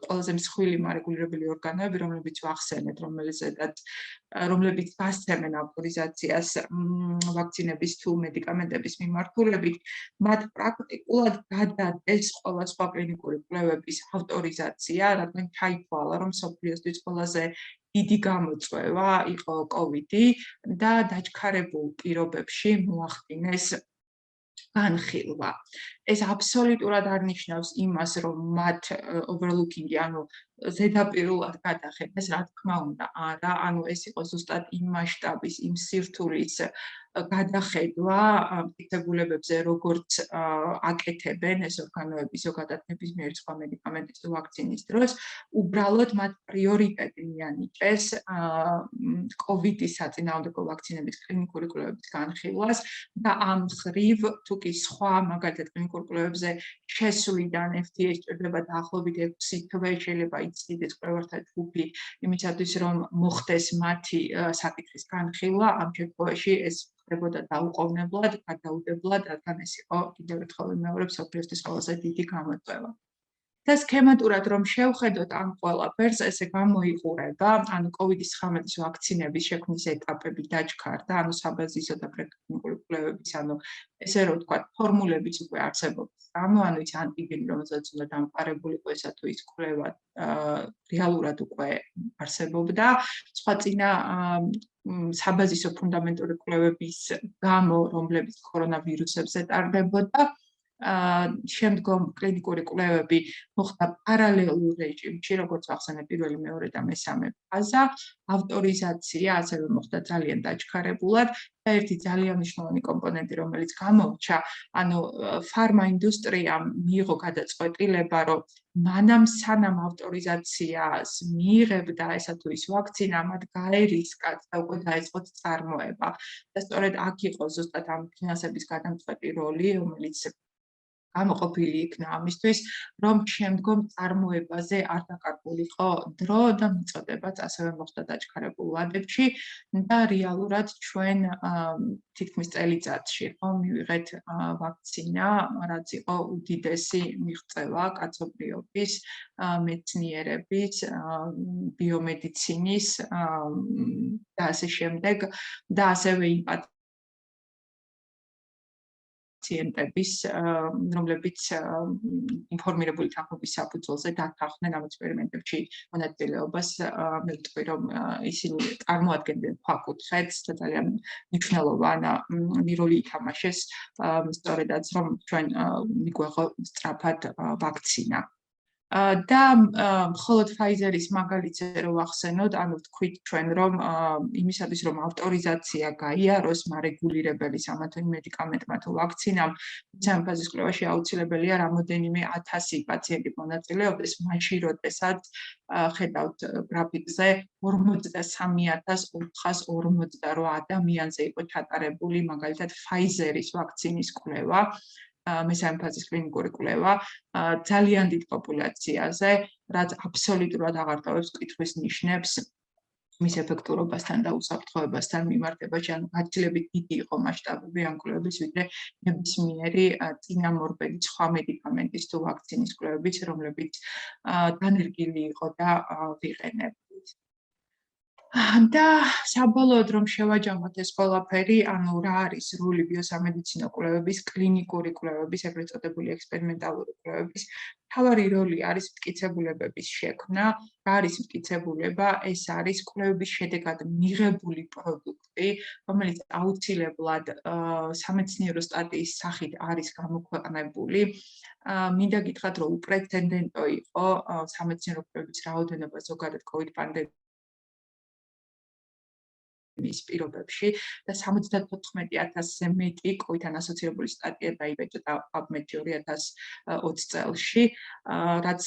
ყველაზე მსხვილი მარეგულირებელი ორგანოები, რომლებიც ვახსენეთ, რომლებიც გასცემენ ავტორიზაციას ვაქცინების თუ მედიკამენტების მიმართულებით, მათ პრაქტიკულად გადადეს ყველა სხვა კლინიკური კვლევების ავტორიზაცია, რადგან ჩაითვალა, რომ მსოფლიოსთვის ყველაზე დიდი გამოწვევა იყო COVID-ი და დაჩქარებულ პირობებში მოახდინეს განხილვა. ეს აბსოლუტურად არ ნიშნავს იმას, რომ მათ overlooking-ი, ანუ ზედაპირულად გადახედეს, რა თქმა უნდა, არა, ანუ ეს იყო ზუსტად იმ მასშტაბის, იმ სირთულის გადახედვა მტკიცებულებებზე, როგორც აკეთებენ ეს ორგანოები ზოგადად ნებისმიერი სხვა მედიკამენტის თუ ვაქცინის დროს, უბრალოდ მათ პრიორიტეტი მიანიჭეს COVID-ის საწინააღმდეგო ვაქცინების კლინიკური კვლევების განხილვას და ამ მხრივ თუ კი სხვა მაგალითად კლინიკურ კვლევებზე შესვლიდან FDA სჭირდება დაახლოებით 6 თვე, შეიძლება იცდიდეს კვლევართა ჯგუფი იმისათვის, რომ მოხდეს მათი საკითხის განხილვა, ამ შემთხვევაში ეს ხდებოდა დაუყოვნებლად, გადაუდებლად, რადგან ეს იყო კიდევ ერთხელ ვიმეორებ მსოფლიოსთვის ყველაზე დიდი გამოწვევა. და სქემატურად რომ შევხედოთ ამ ყველაფერს, ესე გამოიყურება, ანუ COVID-19 ვაქცინების შექმნის ეტაპები დაჩქარდა, ანუ საბაზისო და პრეკლინიკური კვლევების, ანუ ესე რომ ვთქვათ, ფორმულებიც უკვე არსებობს. ანუ ის ანტიგენი, რომელსაც უნდა დამყარებულიყო ესა თუ ის კვლევა რეალურად უკვე არსებობდა. სხვა წინა საბაზისო ფუნდამენტური კვლევების გამო, რომლებიც კორონავირუსებზე ტარდებოდა, შემდგომ კლინიკური კვლევები მოხდა პარალელურ რეჟიმში, როგორც ვახსენე, პირველი, მეორე და მესამე ფაზა, ავტორიზაცია ასევე მოხდა ძალიან დაჩქარებულად და ერთი ძალიან მნიშვნელოვანი კომპონენტი, რომელიც გამორჩა, ანუ ფარმა ინდუსტრიამ მიიღო გადაწყვეტილება, რომ მანამ სანამ ავტორიზაციას მიიღებდა ესა თუ ის ვაქცინა, მათ გაერისკათ და უკვე დაეწყოთ წარმოება. და სწორედ აქ იყო ზუსტად ამ ფინანსების გადამწყვეტი როლი, რომელიც გამოყოფილი იქნა ამისთვის, რომ შემდგომ წარმოებაზე არ დაკარგულიყო დრო და მიწოდებაც ასევე მოხდა დაჩქარებულ ვადებში და რეალურად ჩვენ თითქმის წელიწადში რომ მივიღეთ ვაქცინა, რაც იყო უდიდესი მიღწევა კაცობრიობის, მეცნიერების, ბიომედიცინის და ასე შემდეგ და ასევე იმ პაციენტების, რომლებიც ინფორმირებული თანხმობის საფუძველზე დათანხმდნენ ამ ექსპერიმენტებში მონაწილეობას, მე ვიტყვი, რომ ისინი წარმოადგენდნენ ფაკუთხეთს და ძალიან მნიშვნელოვანი როლი ითამაშეს, სწორედაც რომ ჩვენ მიგვეღო სწრაფად ვაქცინა. და მხოლოდ Pfizer-ის მაგალითზე რომ ვახსენოთ, ანუ ვთქვით ჩვენ რომ იმისათვის რომ ავტორიზაცია გაიაროს მარეგულირებელი სამათო მედიკამენტმა თუ ვაქცინამ, ამ ფაზის კვლევაში აუცილებელია რამოდენიმე 1000 პაციენტი მონაწილეობდეს, მაშინ როდესაც ხედავთ გრაფიკზე 43448 ადამიანზე იყო ჩატარებული მაგალითად Pfizer-ის ვაქცინის კვლევა. მესამე ფაზის კლინიკური კვლევა ძალიან დიდ პოპულაციაზე, რაც აბსოლუტურად აღარ ტოვებს კითხვის ნიშნებს მის ეფექტურობასთან და უსაფრთხოებასთან მიმართებაში, ანუ გაცილებით დიდი იყო მასშტაბები ამ კვლევების, ვიდრე ნებისმიერი წინამორბედი სხვა მედიკამენტის თუ ვაქცინის კვლევების, რომლებიც დანერგილი იყო და ვიყენებდით. და საბოლოოდ რომ შევაჯამოთ ეს ყველაფერი, ანუ რა არის სრული ბიოსამედიცინო კვლევების, კლინიკური კვლევების, ეგრეთ წოდებული ექსპერიმენტალური კვლევების, მთავარი როლი არის მტკიცებულებების შექმნა. რა არის მტკიცებულება? ეს არის კვლევების შედეგად მიღებული პროდუქტი, რომელიც აუცილებლად სამეცნიერო სტატიის სახით არის გამოქვეყნებული. მინდა გითხრათ, რომ უპრეცედენტო იყო სამეცნიერო კვლევების რაოდენობა ზოგადად COVID პანდემიის პირობებში და 74,000-ზე მეტი COVID-თან ასოცირებული სტატია დაიბეჭდა PubMed-ში 2020 წელში, რაც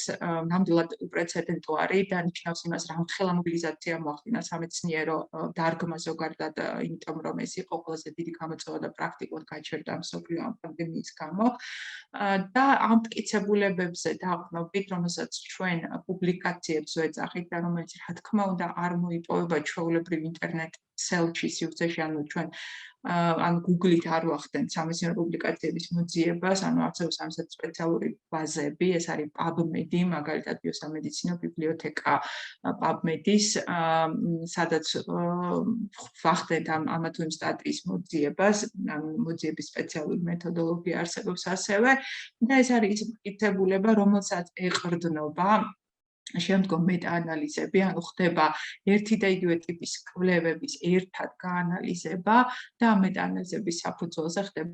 ნამდვილად უპრეცედენტო არის და ნიშნავს იმას, რა მთელი მობილიზაცია მოახდინა სამეცნიერო დარგმა ზოგადად, იმიტომ რომ ეს იყო ყველაზე დიდი გამოწვევა და პრაქტიკულად გაჩერდა მსოფლიო ამ პანდემიის გამო. და ამ მტკიცებულებებზე დაყრდნობით, რომელსაც ჩვენ პუბლიკაციებს ვეძახით და რომელიც რა თქმა უნდა არ მოიპოვება ჩვეულებრივ ინტერნეტ სელჩი სივრცეში, ანუ ჩვენ ან Google-ით არ ვახდენთ სამეცნიერო პუბლიკაციების მოძიებას, ანუ არსებობს ამასაც სპეციალური ბაზები, ეს არის PubMed-ი, მაგალითად ბიოსამედიცინო ბიბლიოთეკა PubMed-ის, სადაც ვახდენთ ამა თუ იმ სტატიის მოძიებას, ანუ მოძიების სპეციალური მეთოდოლოგია არსებობს ასევე, და ეს არის ის მტკიცებულება, რომელსაც ეყრდნობა შემდგომ მეტაანალიზები, ანუ ხდება ერთი და იგივე ტიპის კვლევების ერთად გაანალიზება და მეტაანალიზების საფუძველზე ხდება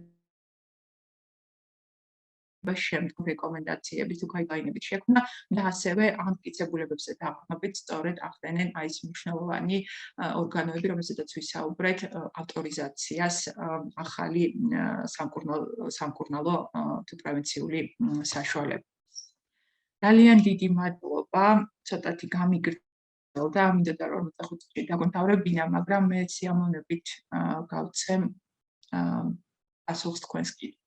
შემდგომ რეკომენდაციების თუ გაიდაინების შექმნა და ასევე ამ მტკიცებულებებზე დაყრდნობით სწორედ ახდენენ აი ეს მნიშვნელოვანი ორგანოები, რომელზედაც ვისაუბრეთ, ავტორიზაციას ახალი სამკურნალო თუ პრევენციული საშუალება. ძალიან დიდი მადლობა, ცოტათი გამიგრძელდა, მინდოდა რომ 45 წუთში დაგვემთავრებინა, მაგრამ მე სიამოვნებით გავცემ პასუხს თქვენს კითხვებს.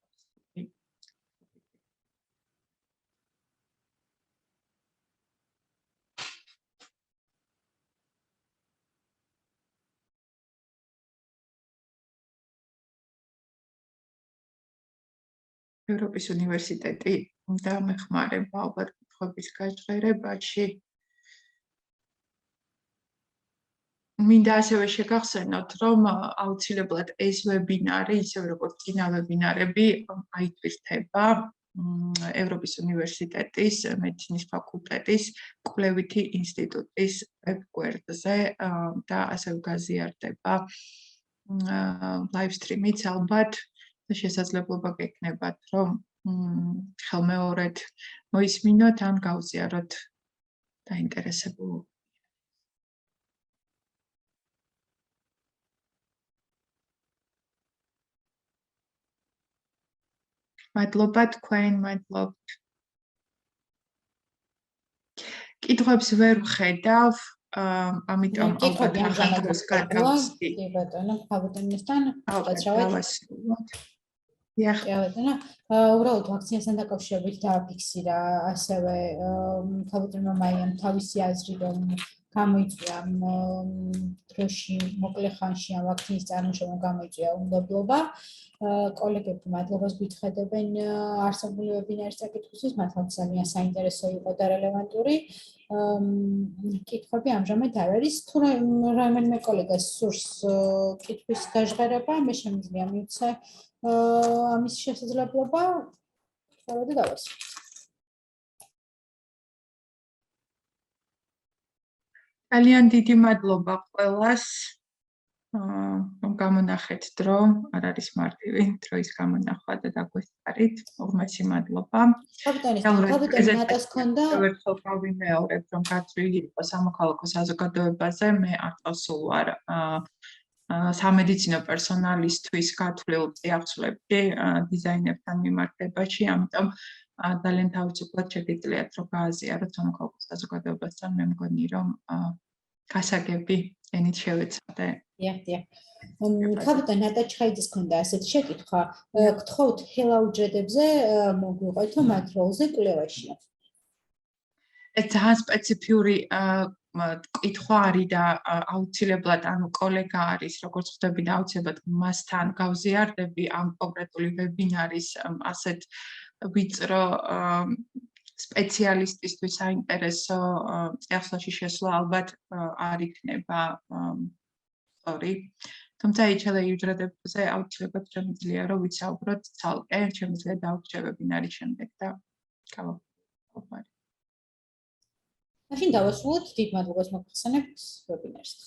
ევროპის უნივერსიტეტი დამეხმარება ალბათ კითხვების გაჟღერებაში. მინდა ასევე შეგახსენოთ, რომ აუცილებლად ეს ვებინარი, ისევე როგორც წინა ვებინარები, აიტვირთება ევროპის უნივერსიტეტის მედიცინის ფაკულტეტის კვლევითი ინსტიტუტის ვებგვერდზე და ასევე გაზიარდება ლაივსტრიმით ალბათ და შესაძლებლობა გექნებათ, რომ ხელმეორედ მოისმინოთ ან გავზიაროთ დაინტერესებულ. მადლობა თქვენ, მადლობთ. კითხვებს ვერ ვხედავ, ამიტომ ალბათ ახალ დროს გადავსვი. კი ბატონო, ხაბუტონისთან გადავასრულოთ. დიახ. კი, ბატონო. უბრალოდ ვაქცინასთან დაკავშირებით დააფიქსირა ასევე ქალბატონმა მაიამ თავისი აზრი, რომ გამოიწვია დროში მოკლე ხანში ამ ვაქცინის წარმოშობამ გამოიწვია უნდობლობა. კოლეგები მადლობას გვითხრებენ არსებული ვებინარის წაკითხვისთვის, მართლაც ძალიან საინტერესო იყო და რელევანტური. კითხვები ამჟამად არ არის. თუ რომელიმე კოლეგას სურს კითხვის გაჟღერება, მე შემიძლია მივცე ამის შესაძლებლობა, სწორედ დავასრულოთ. ძალიან დიდი მადლობა ყველას. რომ გამონახეთ დრო, არ არის მარტივი დროის გამონახვა და დაგვესწარით. უღმესი მადლობა. ქალბატონი ნატოს ქონდა ერთხელ გავიმეორებ, რომ გაწვილი იყო სამოქალაქო საზოგადოებაზე, მე არტყავსულ ვარ სამედიცინო პერსონალისთვის გათვლილ წიაღწევებში დიზაინერთან მიმართებაში, ამიტომ ძალიან თავისუფლად შეგიძლიათ რომ გააზიაროთ სამოქალაქო საზოგადოებასთან, მე მგონი რომ გასაგები ენით შევეცადე. დიახ. ქალბატონ ნატა ჩხაიძის ქონდა ასეთი შეკითხვა, გთხოვთ ჰელაუჯრედებზე მოგვიყვეთო მათ როლზე კვლევაში. ეს ძალიან სპეციფიური კითხვა არის და აუცილებლად ანუ კოლეგა არის, როგორც ხვდები და აუცილებლად მასთან გავზიარდები ამ კონკრეტული ვებინარის ასეთ ვიწრო სპეციალისტისთვის საინტერესო წიაღსვაში შესვლა ალბათ არ იქნება სწორი. თუმცა HLA-უჯრედებზე აუცილებლად შემიძლია რომ ვიცაუბროთ ცალკე, შემიძლია დავგრძე ვებინარის შემდეგ და გავაკეთოთ. მაშინ დავასრულოთ, დიდ მადლობას მოგხსენებთ ვებინარისთვის.